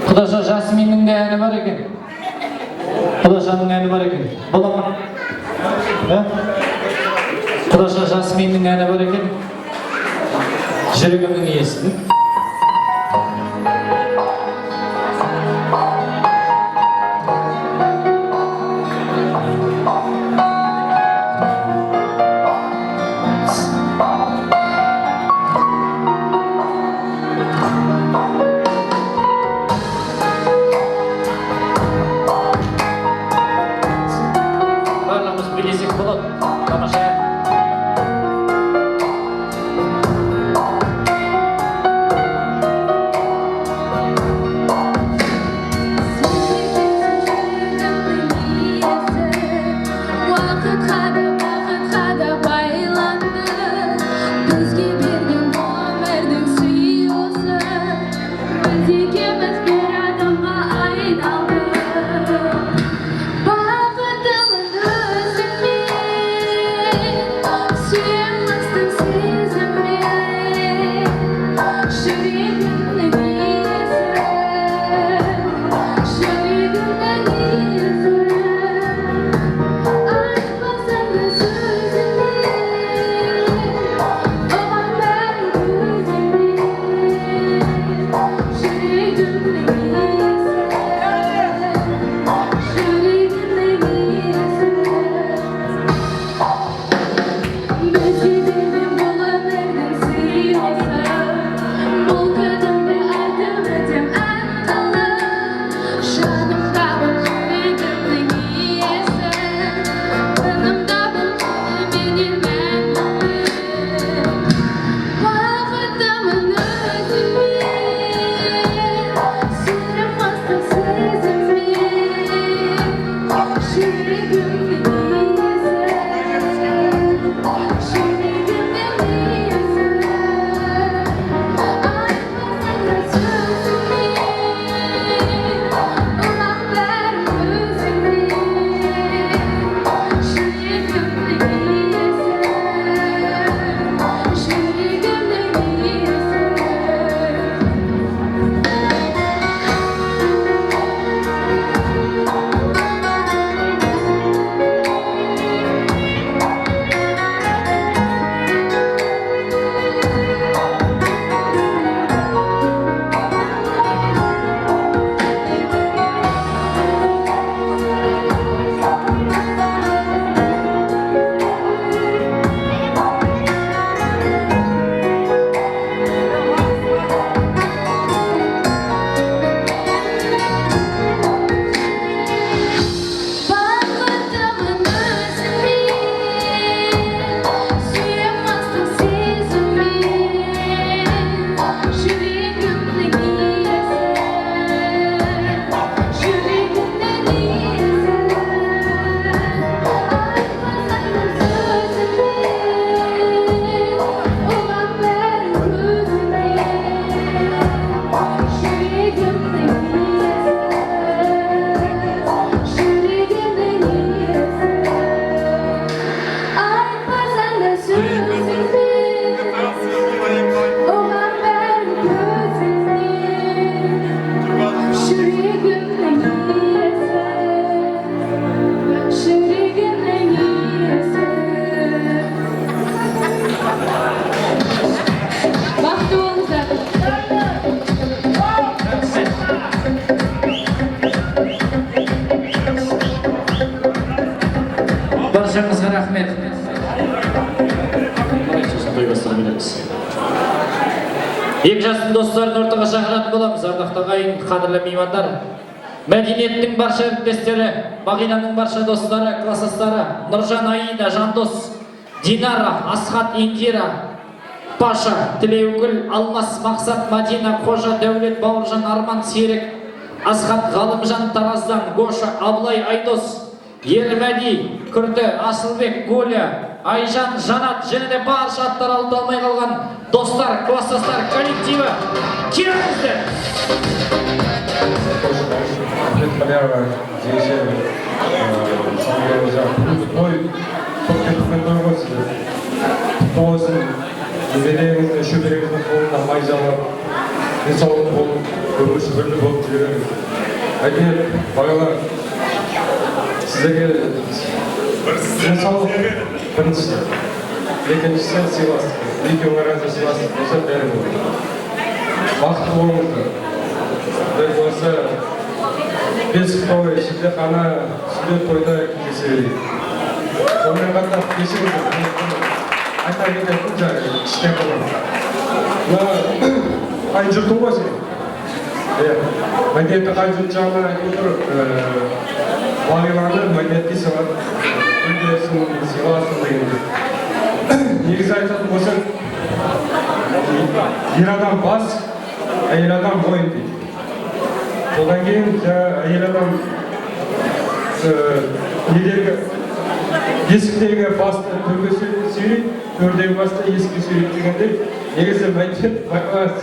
Құдаша Жасминнің де әні бар екен. Құдашаның әні бар екен. Бола ма? Құдаша Жасминнің әні бар екен. Жүрегімнің иесі. Баршаңызға рахмет. Екі жастың достарын ортаға шақыратын боламыз, ардақты ағайын, қадірлі меймандар. Мәдениеттің барша әріптестері, Бағинаның барша достары, класстастары, Нұржан, Аида, Жандос, Динара, Асхат, Индира, Паша, Тілеугүл, Алмас, Мақсат, Мадина, Қожа, Дәулет, Бауыржан, Арман, Серік, Асхат, Ғалымжан, Тараздан, Гоша, Абылай, Айдос, Ермәди, Күрді, Асылбек, Голя, Айжан, Жанат, және де барша аттар алып алмай қалған достар, класстастар, коллективі, келіңіздер! Халява, здесь той, тоқтетімен той қойсыз. Тоғысын, юбилейіңізді, шөбереңіздің қолында майзалы денсаулық болып, өмір сүрлі болып жүре беріңіз. Мәдениет бағалар, сіздерге денсаулық біріншісі, екіншісі сыйластық. Екеуің арасында сыйластық болса бәрі болады. Бақытты болыңыздар. Құдай болса, той, шілдехана, сүндет тойда кездесе берейік. Сонымен қатар кешіріңіздер. Айта кететін жағы, іште қаламыз. Қай жұртың ғой сен? Мәдениетті қай жұрт жағынан айтып отыр, бағиланы мәдениетке сыйлап, үлдесін, сыйласын дегенде. Негізі айтатын болсаң, ер адам бас, әйел адам мойын дейді. Содан кейін әйел адам есіктегі басты төрге сүйрейді, төрдегі басты есікке сүйрейді дегенде, негізі мәдениет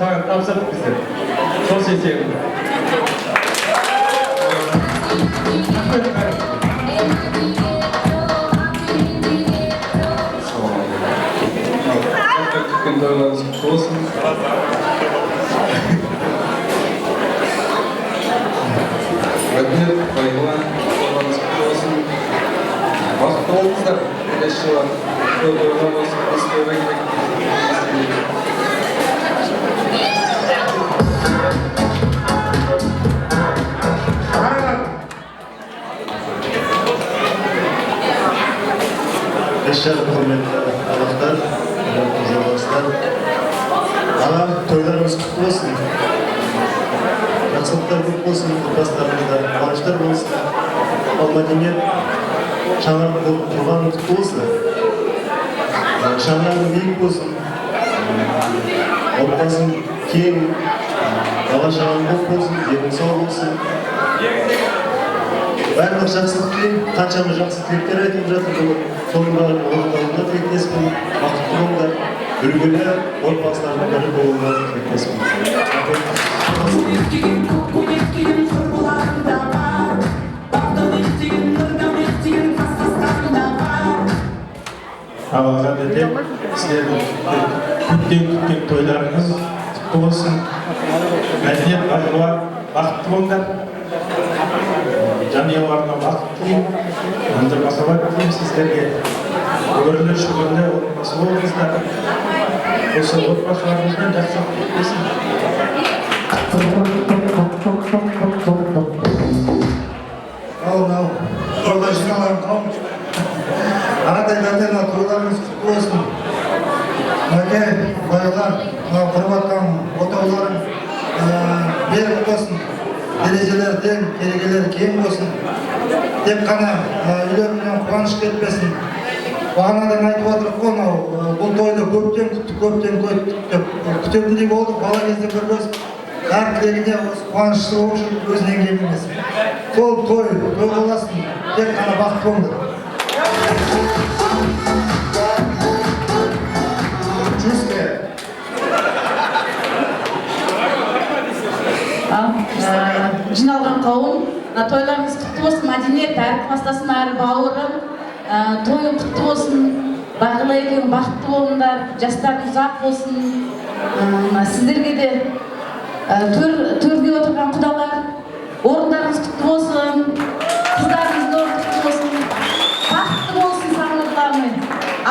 саған тапсырдық біздер. Сол сесегім. Күткен тойларыңыз құтты болсын. Мәдениет, бағила, тойларыңыз құтты болсын. Бақытты болыңыздар. Келесі жылы тойлар болсын, біз тойға келейік. Құрметті қонақтар, құрметті жолдастар, тойларыңыз құтты болсын. Жақсылықтар көп болсын, отбасыларыңызда қуаныштар болсын. Ал мәдениет шаңырақ болып тұрғаны құтты болсын. Шаңырағың биік болсын. Отбасың кең, бала шағаң көп болсын, денің сау болсын. Барлық жақсылық тілеймін, қаншама жақсы тілектер айтылып жатыр. Соның бәрін орындауына тілектеспін. Бақытты болыңдар, үлгілі отбасылардың бірі болуына тілектеспін. Ғадетте, сіздердің күткен тойларыңыз құтты болсын. Мәдениет бағила, бақытты болыңдар. Жанұяларына бақыт тілеймін, өмір махаббат тілеймін сіздерге. Өмірлі шүкірлі отбасы болыңыздар. Осы отбасыларыңызбен жақсылық болсын. Ал, тойға жиналған қауым. Аратай дәтен тойларыңыз құтты болсын. Мәке, байлар, құрбатқан отауларың берік болсын. Терезелер тең, керегелер кең болсын. Тек қана үйлеріңнен қуаныш кетпесін. Бағанадан айтып отырып қой, бұл тойды көптен күттік, көптен күтетіндей болдық. Бала кезде бір көз әр тілегіне қуанышты болып жүріп өзінен келмес. Сол той боласын, тек қана бақыт болыңдар. Жиналған қауым, тойларыңыз құтты болсын, мәдениет, әрі кластасын, әрі бауырым, тойың құтты болсын, бағила екеуің бақытты болыңдар, жастарың ұзақ болсын. Сіздерге де төрге отырған құдалар, орындарыңыз құтты болсын, қыздарыңыз да құтты болсын, бақытты болсын сағынырларымен,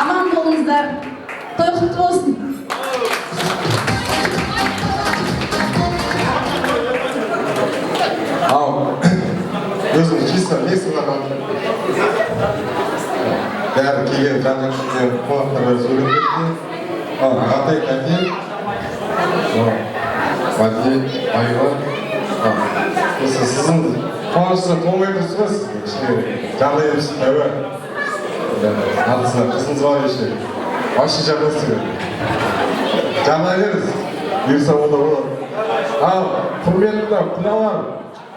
аман болыңыздар, той құтты болсын. Өзім чисто несін ағанды. Бәрі келген жан-жақшымен қонақтарға сөйлемекте. Ағатай кәтел. Мәдениет, байға. Сіздің қуанышына толмай тұрсыз ба? Жағдайымыз тәуі. Артысына қызыңыз бар еші. Башы жағдайсы бер. Жағдайларыңыз. Бұйырса ол да болады. Ал, құрметті құдалар,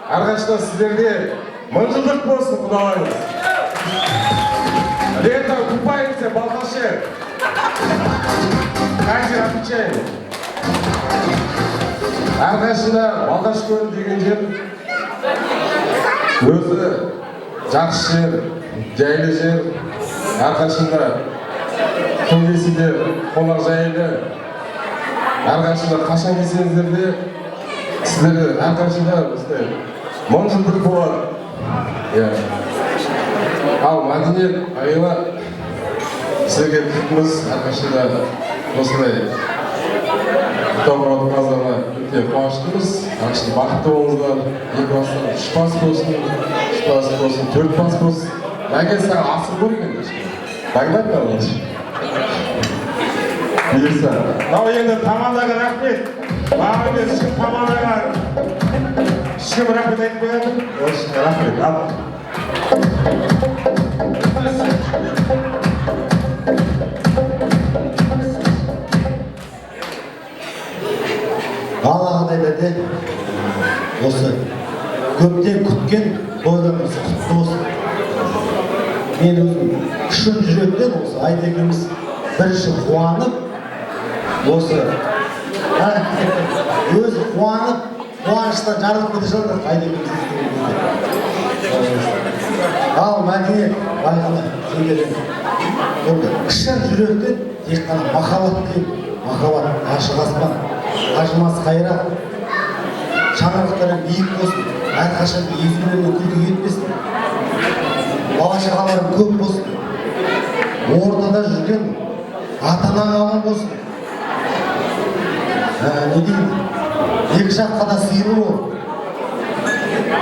әрқашан сіздерге мыңжылдық болсын құдаларыңыз. Летом купаемся, балқашы. Қазір отвечаем. Әрқашында Балқаш көлі деген жер өзі жақсы жер, жайлы жер. Әрқашында күн кесінде қонақ жайлы. Әрқашында қашан келсеңіздер де сіздерді әрқашанда осындай мың жылдық болады. Иә. Ал мәдениет айына сіздерге күтіміз әрқашанда осындай құттықтау қазаны өте қуаныштымыз. Әрқашанда бақытты болыңыздар. Екі бастан 3 бас болсын, 3 бас болсын, 4 бас болсын. Мәке саған асыр қой екен. Дайындап қалыңыз. Бұйырса. Мынау енді командаға рахмет. Маған емес, ешкім командаға ешкім рахмет айтып қояды. Осы рахмет. Ал. Аллағыдай осы көптен күткен тойдарыңыз құтты болсын. Мен өзім шын жүректен осы Айдекеміз бірінші қуанып, осы өзі қуанып, қуаныштан жарылып кете жатыр Айдекеміз естіген. Ал мәдениет байқана сендерден шын жүректен тек қана махаббат деймін. Махаббат, ашық аспан, қажымас қайрат, шаңырақтары биік болсын, әрқашан езулеріне күлкі кетпесін, бала-шағаларың көп болсын, ортада жүрген ата-анаң аман болсын. Не деймін, екі жаққа да сыйлы бол,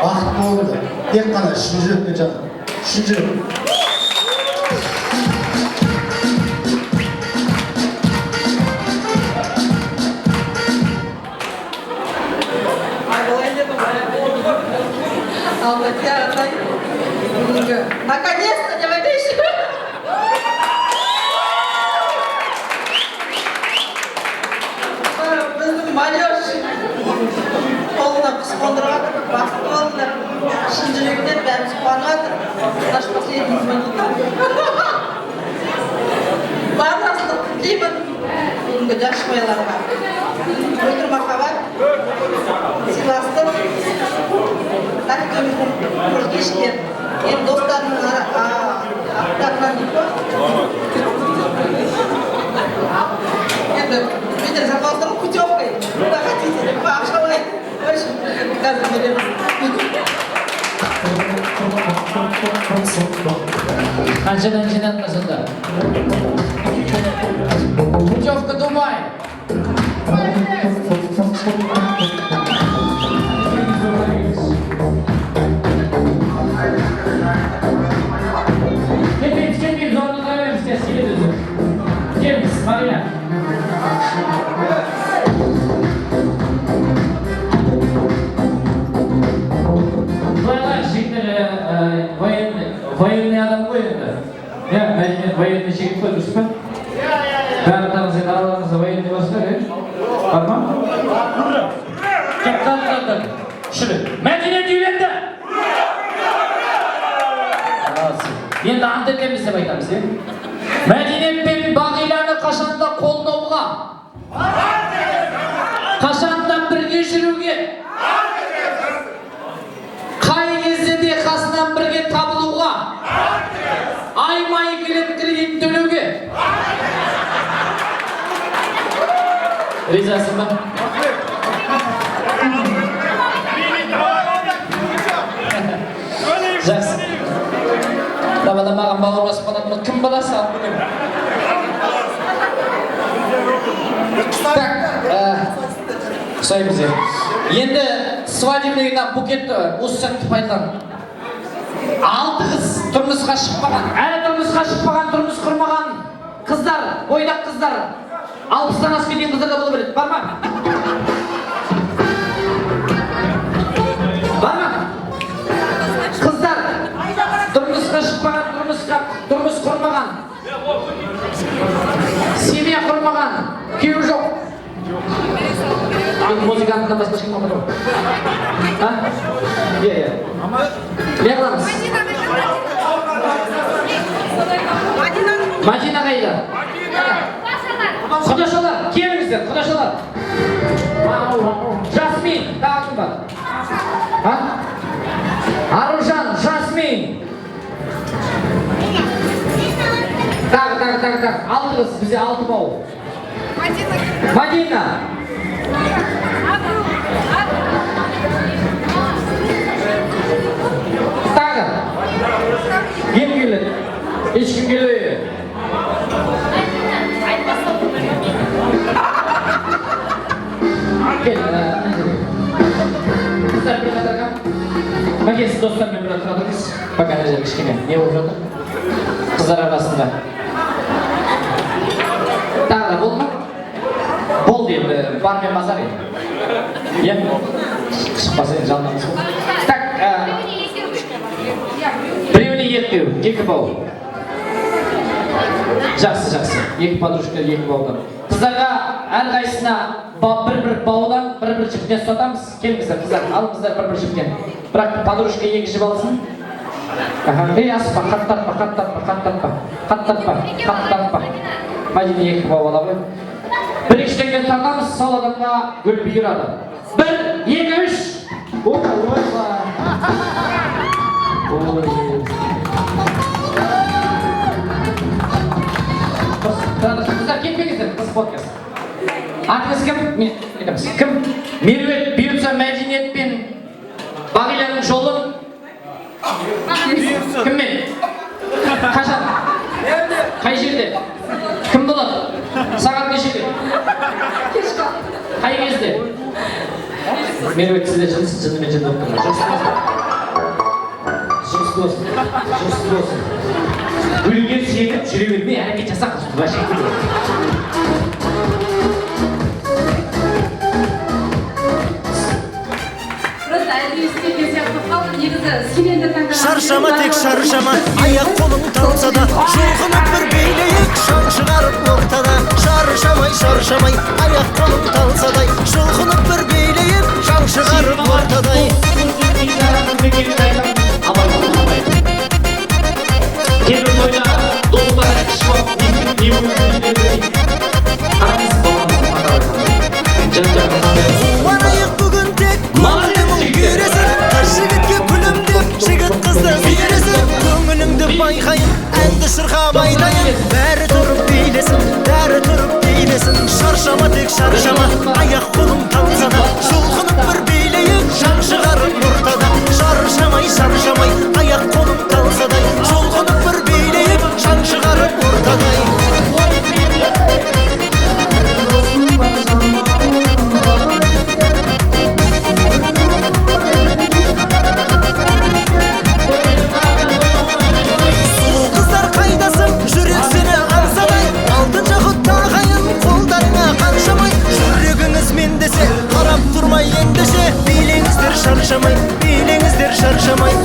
бақытты болыңдар, тек қана шын жүректен жаңа, шын жүрек. Наконец-то, не выйдешь. Біздің молодежь қолына құс қондырып жатыр, бақытты болыңдар. Шын жүректен бәріміз қуанып жатыр. Наш последний звонок. Барлығын тілеймін бүгінгі жас жұбайларға. Мөлдір махаббат, сыйластық, тәттіміздің көркештер. Енді достарының аттарынан дейді ғой. Енді менде заказдырып путевкой. Куда хотите, по ақшалай. В общем, қазір береміз. Қаншадан жинадыңыз сонда? Путевка Дубай. Келмейміз, орнына береміз, келеді өзі. Келіңіз, Марина. Былайлар жігіттер военный адам ғой енді. Мәдениет военный жігіт қой, дұрыс па? Бәрі сен араларыңызда военный барсыздар, бар ма? Кәптандар. Шүрі. Мәдениет үйленді! Енді ант етеміз деп айтамыз, Мәдениет пен Бағиланы қашанда қолдауға, қашанда бірге жүруге, қай кезде де қасынан бірге табылуға, аймай келіп кредит төлеуге. Ризасың ба? Жақсы. Табада маған бауырласып қалатын кім баласы алып кетемін. Так, ұқсаймыз енді свадебныйына букетті осы сәтті пайдалан. 6 қыз тұрмысқа шықпаған, әлі тұрмысқа шықпаған, тұрмыс құрмаған қыздар, бойдақ қыздар, 60-тан асып кеткен қыздар да бола береді. Бар ма? Бар ма? Қыздар, тұрмысқа шықпаған, тұрмыс құрмаған, семья құрмаған, күйеуі жоқ. Музыкантынан басқа ешкім қалмады ғой. Иә. Не қыламыз? Мадина қайда? Құдашалар, келіңіздер, құдашалар. Жасмин, тағы кім бар? Аружан, Жасмин. Так. 6 қыз, бізде 6 бау. Мадина. Мәкесі достармен бір отыра тұрыңыз. Пока ана жерде кішкене не болып жатыр? Қыздар арасында. Тағы да болды ма? Болды енді, бармен базар енді. Иә? Шықпаса енді жалынамыз ғой. Так, біреуіне екі бау. Жақсы. Екі подружка, екі баудан. Қыздарға әрқайсысына бір баудан, бір жіптен ұстатамыз. Келіңіздер, қыздар, алыңыздар бір жіптен. Бірақ подружка екі жіп алсын. Асықпа, қаттатпа. Мәдіне екі бау ала ғой. Бір екіштен кейін тартамыз, сол адамға гүл бұйырады. 1, 2, 3. Қыздар кетпеңіздер, қыз подкаст. Атыңыз кім? Кім? Меруерт бұйыртса мәдениет пен Бағиляның жолын кіммен? Қашан? Қай жерде? Кім болады? Сағат нешеде? Қай кезде? Меруерт сізде жынымен жынды болып тұрмын. Жұмысты болсын. Өлген сүйеніп жүре бермей әрекет жасақ. Шаршама тек шаршама, аяқ қолың талса да, жұлқынып бір билейік, шаң шығарып ортада. Шаршамай, аяқ қолың талса да, жұлқынып бір билейік, шаң шығарып ортада. Келін ойна, достар шоқ, не Қуанайық бүгін тек көңілің үйресін, қыз жігітке күлімдеп, жігіт қызды сүйресін. Көңіліңді байқайын, әнді шырқап айтайын, бәрі тұрып билесін. Шаршама тек шаршама, аяқ қолың талса да, жұлқынып бір билейік, шаң шығарып ортада. Шаршамай, аяқ қолың талса да, жұлқынып бір билейік, шаң шығарып ортада.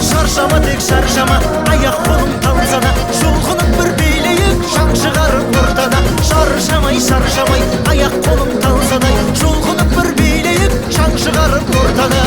Шаршама тек шаршама, аяқ қолың талса да, жұлқынып бір билейік, шаң шығарып ортада. Шаршамай, аяқ қолың талса да, жұлқынып бір билейік, шаң шығарып ортада.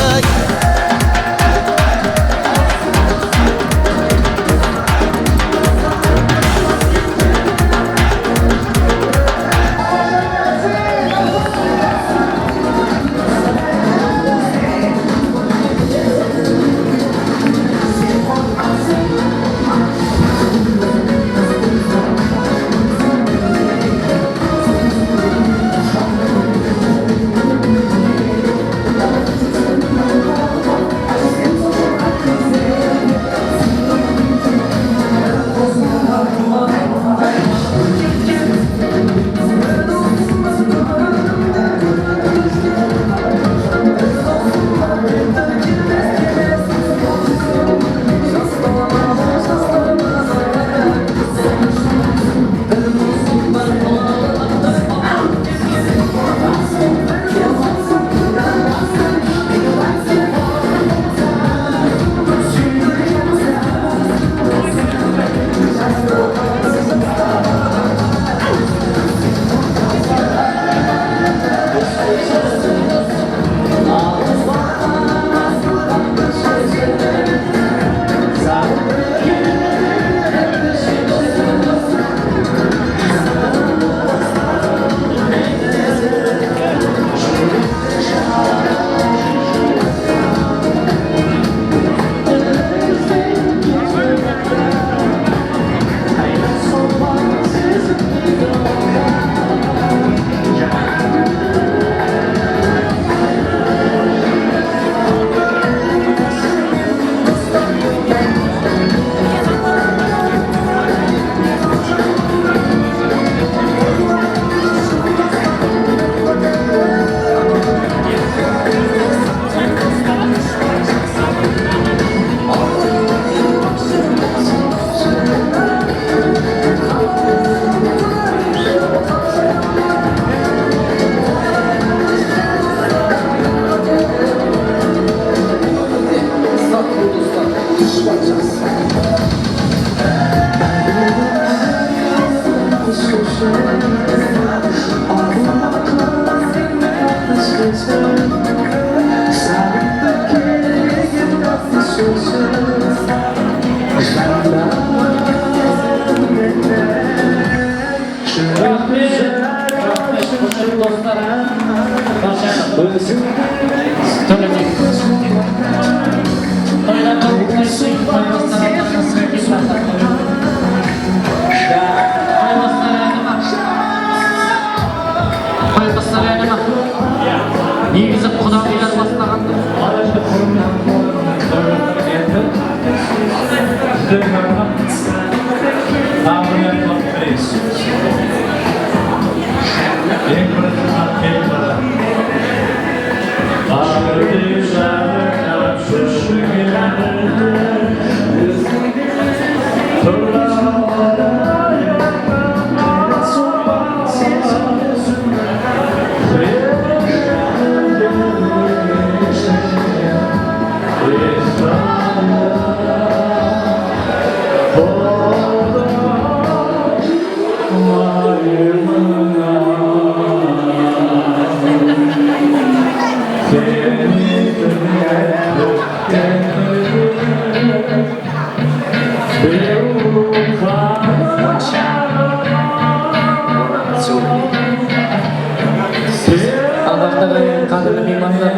Ardақтағы қадірлі меймандар,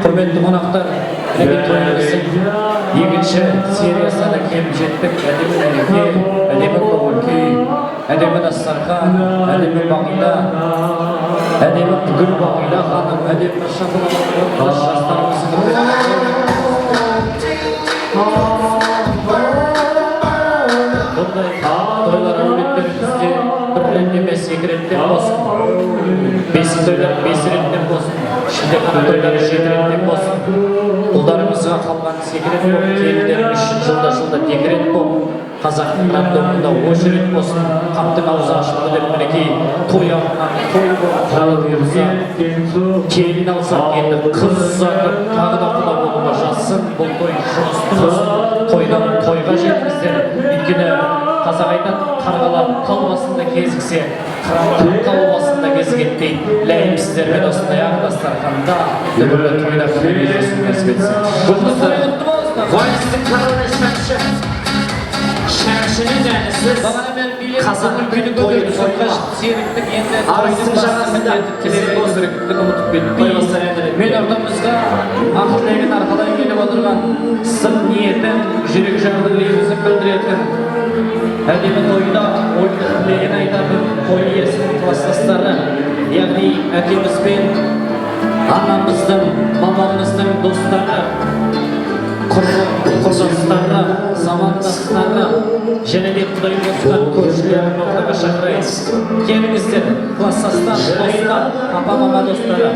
құрметті қонақтар, керемет тойымыздың екінші сериясына келіп жеттік. Әдемі көңіл-күй, әдемі дастархан, әдемі бағила, әдемі гүл бағила ханым, әдемі шапылдық жастарымыздың бұндай тойлар әулеттерімізде бір рет емес, екі реттен болсын. Бесік тойлар 5 реттен болсын. Шілде қана тойлары 7 реттен болсын. Ұлдарымызға қалған 2 рет болып, келіндеріміз үшін жылда 2 рет болып, қазақтың рандомында 10 рет болсын. Қаптың аузы ашылды деп мінекей той артынан той болып жалы бұйырса, келін алсақ енді қыз ұзатып тағы да құда болуға жазсын. Бұл той жұмысты болсын. Тойдан тойға жетіңіздер. Өйткені қазақ айтады, қарғалар тал басында кезіксе, қыран тау басында кезігетпей, ләйім сіздермен осындай ақ дастарханда дүбірлі тойда кездесу нәсіп етсін. Жұлдыздар, вальстің қаралашмақшы, шәмшінің әнісіз, қазақ үлкені тойын сойға серіктік енді тойдың жағасында тілері өздіріктік ұмытып кетпей, мен ортамызға ақылдайын арқалай келіп отырған сыр ниетін, жүрек жарды лебізін білдіретін әдемі тойда ойлы тілегін айтатын той иесінің кластастары, яғни әкеміз бен анамыздың, мамамыздың достары, құрдастары, замандастары, және де құдай қосқан көршілерін ортаға шақырайық. Келіңіздер, кластастар, достар, апа-мама достары,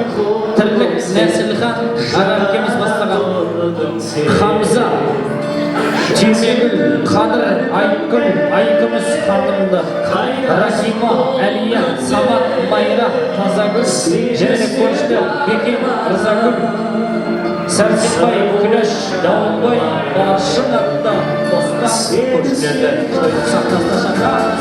тірлік, Нәсілхан, аға әкеміз бастаған Хамза, Түймегүл, Қадыр, Айкүл, Айкүміс хатымды, Рахима, Әлия, Самат, Майра, Тазагүл, және де көршілер Бекен, Рызагүл, Сәрсенбай, Күләш, Дауылбай, Балашын атты достар көршілерді тойдың сахнасына шақырамыз.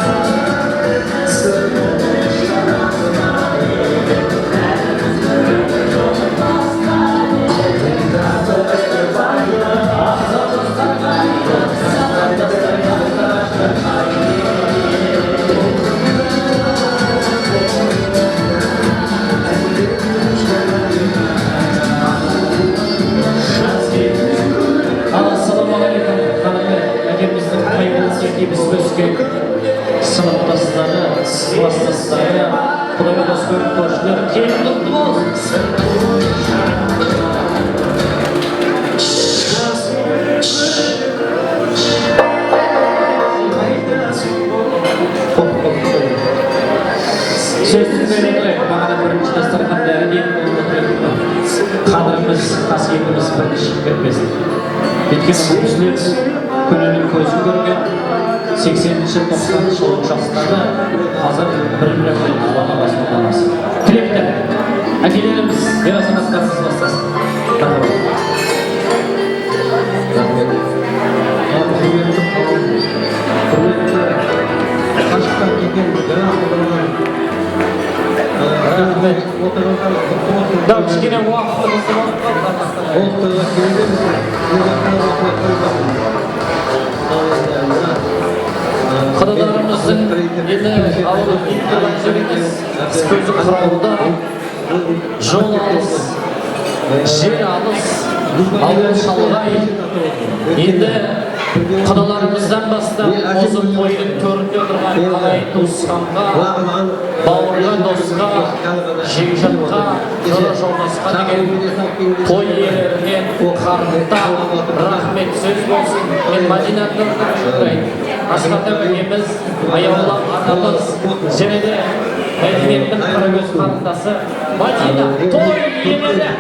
Сыныптастары, кластастары, құдайға қосқан көршілер, келін құтты болсын. Сөзсіз өйнетілік, бағана бірінші дастарханда әдейін отырып, қадіріміз, қасиетіміз бірінші кетпесін. Өйткені бұл кісілер күнінің көзін көрген 80-90 жылдың жастары қазір бір-біріне қуана басылғанымыз. Тілекті әкелеріміз, ер азаматтарымыз бастасын. Қашықтан келген рахмет. Дау кішкене уақытымызды болып Қадаларымыздың енді ауылы тұрған жеріңіз көзі қырауда жол алыс, жер алыс, ауыл шалғай. Енді Kıdalarımızdan bastap bozuk koydun töründe durgan ağay dostkanға, bауырға dostқа, жекжатқа, жора жолдасқа деген той иелеріне қарымта рахмет сөз болсын. Мен Мадинаттан сұрайын. Асхат әбекеміз, аяулы атамыз, және де мәдениеттің қарагөз қарындасы Мадина той иелері.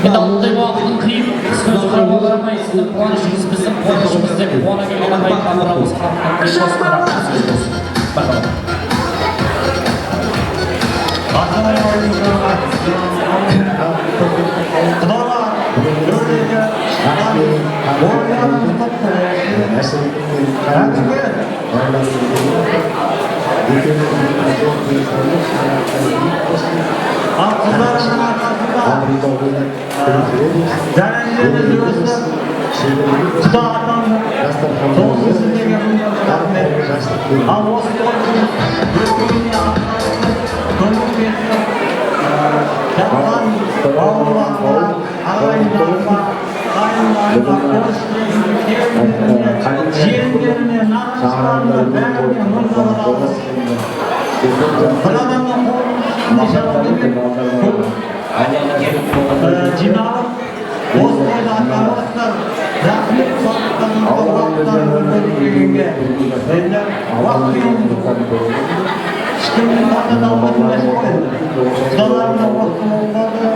Енді ұлдай уақытын қиып, сөз құрабалармай, сіздің қуанышыңыз біздің қуанышымыз деп қуана келген ағай қамырауыз қамырауыз жиналып осылай аталықтар рахмет соттарының уақыттарын дегенге енді уақыт ешкімнің тағат алмайтын нәрсе ғой құдаларына осы болғанда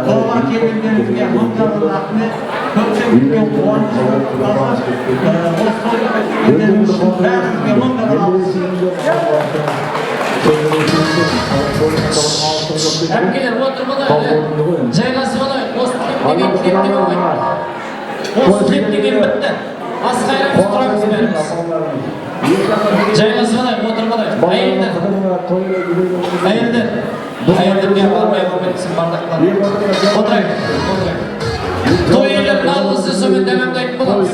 тойға келгендеріңізге мың рахмет көпшілікке қуаныш осы тойға келгендеріңіз үшін бәріңізге мың алғыс. Әпкелер отырмады әлі, жайғасып алайық, осы кептеген ойын. Осы кептеген бітті. Ас қайраңыз тұрамыз бәріміз. Жайғасып алайық, отырмадайық. Әйелдер не бармай көмектесін бардақтар. Отырайық. Той иелерінің алғысы сөмен дәмемдайтын боламыз.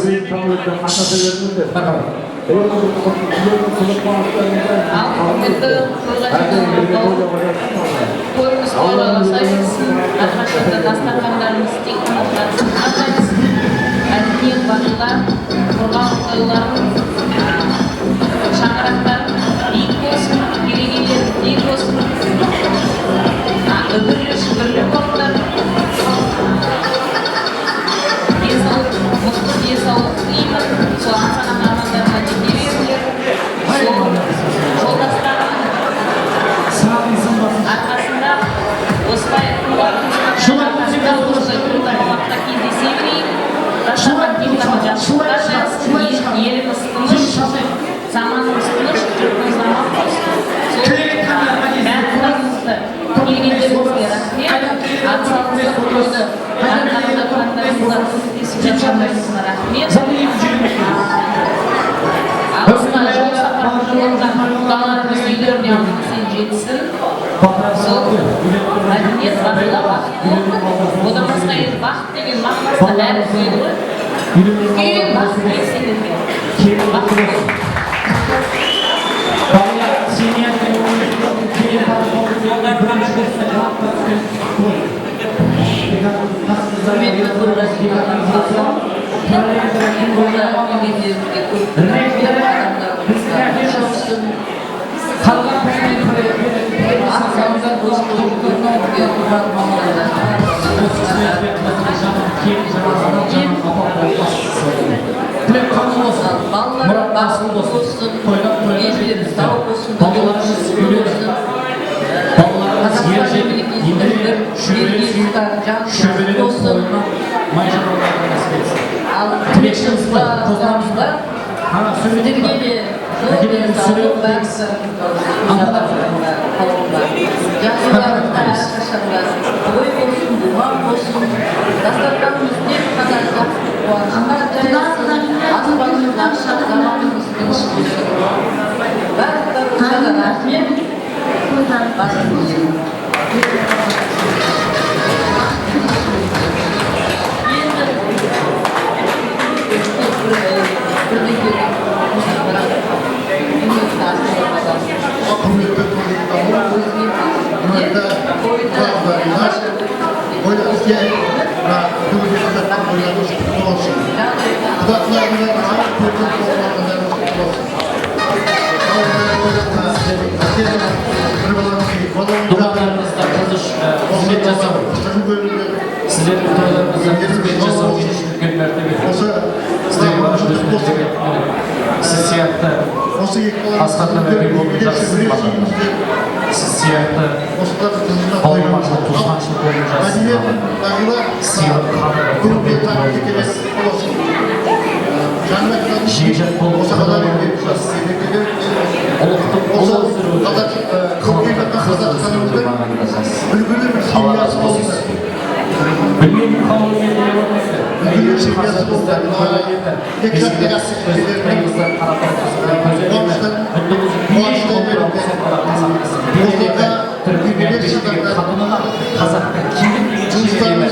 Toyumuz oylamasaydırsın, arkadaşlar dastaqanlarımız tek kanatlarımız arayız. Әділет бағилар, құрған тойларымыз, шаңырақтар биік болсын, керегелер биік болсын. Үбірлі шүбірлі болыңдар. Мықты денсаулық тілеймін. Сол аңсаған армандарына жете беріңдер. Сол жолдастарымның арқасында осылай уақытта кездесе берейік. Дастархан темірі жақсылықта жазсын, еліміз тыныш, заманымыз тыныш, жұртымыз аман болсын. Сол бәрімізді келгендеріңізге рахмет. Атсалымызды тойды арқасында тұрғандарыңызға көмектесіп жатқандарыңызға рахмет. Осына жол сапарында болған құдаларымыз үйлеріне аман-есен жетсін. Сол мәдениет бағила бақыт болды. Одан басқа енді бақыт деген мағынасында бәрі сөйледі ғой. Үлкен бақыт сендерге. Бақыт болсын. Құрметті көрермендер, Тілек қабыл болсын. Murat nasıl olsun? Toynak toynak sağ olsun. Babalarımız gülüyor. Babalarımız yiyecek, yedirir, şöbelerin toyuna mayışan olaylar nasip etsin. Dilekçeniz var, kozlarımız var. Ha, söyledik mi? Peki bir süre yok değilse. Anladım. Dumanlarınızda kızış hizmet жасау. Sizlerin toylarınızda hizmet жасау үшін үлкен мәртебе. Сіздерге өзіңіздегі сіз сияқты асхаттан өткен болып жатсыз маған. Сіз сияқты бауырмашыл, туысқаншыл болып жатсыз маған. Сыйлық қадірі құрмет болып жатсыз. Жекжат болып жатсыз. Ұлықтың ұлы сүру қазақтың маған жасасыз. Алла разы болсын. Білмеймін қауыммен не болмайды. Үйінші қазақтыздар көйлегеді. Бізге өзімізді қарапайымызды көзелемі. Үндімізді бейші болмырау соқыра қазақтызын. Бейдегі түркімен бейшідегі қатынына қазақты кемін деген шешемі.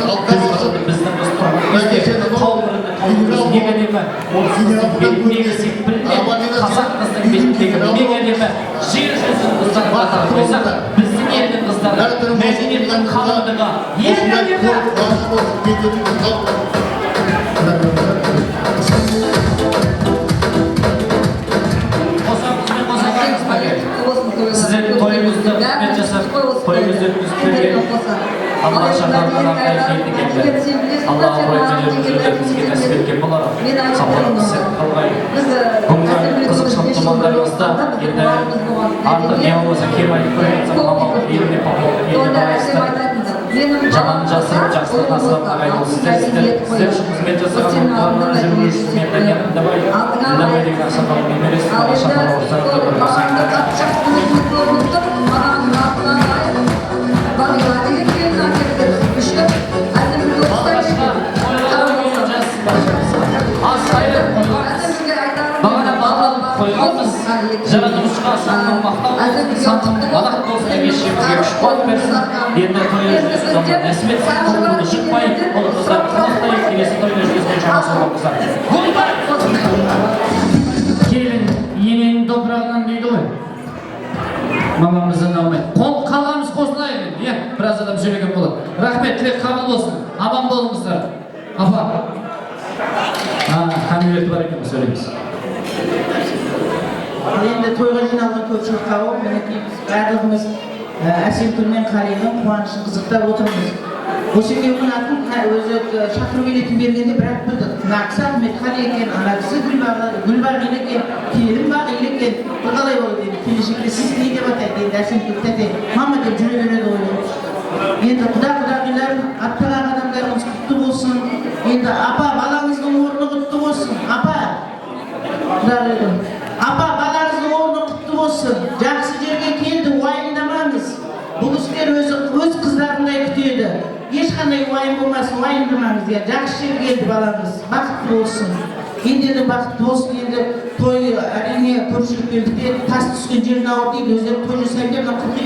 Біздің біз тұрған өздегі қауымырында қауымыз неге демі. Ол сіздің бетіндегі секпілде қазақтыздың бетіндегі неге демі. Жер жүзін қыздар қатар қойсақ, біздің елдің қыздары мәдениеттің қалыңдығы неге демі. Sizlerin toyunuzda hizmet жасап, toyunuzda өткізіп Allah şartlarından erkeğini geldi. Allah ablayınca özürlerімізге нәсіп еткен болар. Сапарымыз сәт қалғай. Бүгінгі қызық шамтымандарымызда енді артық не болмаса кем айтып қоятсам, мамалық еліне папалық еліне барайсыздар. Жаман жасырып, жақсылық асылап ағайын сіздер үшін қызмет жасаған ұлттарынан жүру үшін мен Данияр Дабай деген ақшақалым немересі бала шапар орыстарында бір жасаңдар. Бағана бағалып қойғанбыз, жаратылышқа санның мақтау, санның балақ болсын, емешемізге күш қуат берсін. Енді тойымыз ұзамды нәсіп етсін, қолымды жықпай, қолымызда қылықтай, келесі тойымыз өзбен жаңа соғымыздар. Келін, ененің топырағынан дейді ғой. Мамамыздан алмайды. Қалғамыз қосылайық енді, біраз адам сөйлеген болады. Рахмет, тілек қабыл болсын, аман болыңыздар. Апа. Кәмелеті бар екен сөйлейміз. Енді тойға жиналған көпшілік қауым, мінекей барлығымыз әсем күнмен қарайдың қуанышын қызықтап отырмыз. Осы екеуінің атын өзі шақыру билетін бергенде бірақ білді. Мына кісі Ахметқали екен, ана кісі Гүлбарғин екен, келін Бағил екен. Бұл қалай болды дейді, келешекте сіз не деп атайды, енді әсем күн тәте, мама деп жүре береді ғой. Енді құда-құдағилар, аттаған адамдарымыз құтты болсын. Енді апа, балаңыздың орны құтты болсын. Апа, балаңыздың орны құтты болсын. Жақсы жерге келді, уайымдамаңыз. Бұл кісілер өз қыздарындай күтеді. Ешқандай уайым болмасын, уайымдамаңыз. Жақсы жерге келді балаңыз, бақытты болсын. Енді бақытты болсын, енді той әрине көпшілікпен тас түскен жерін ауыр дейді. Өздері той жасайды, мына құлқи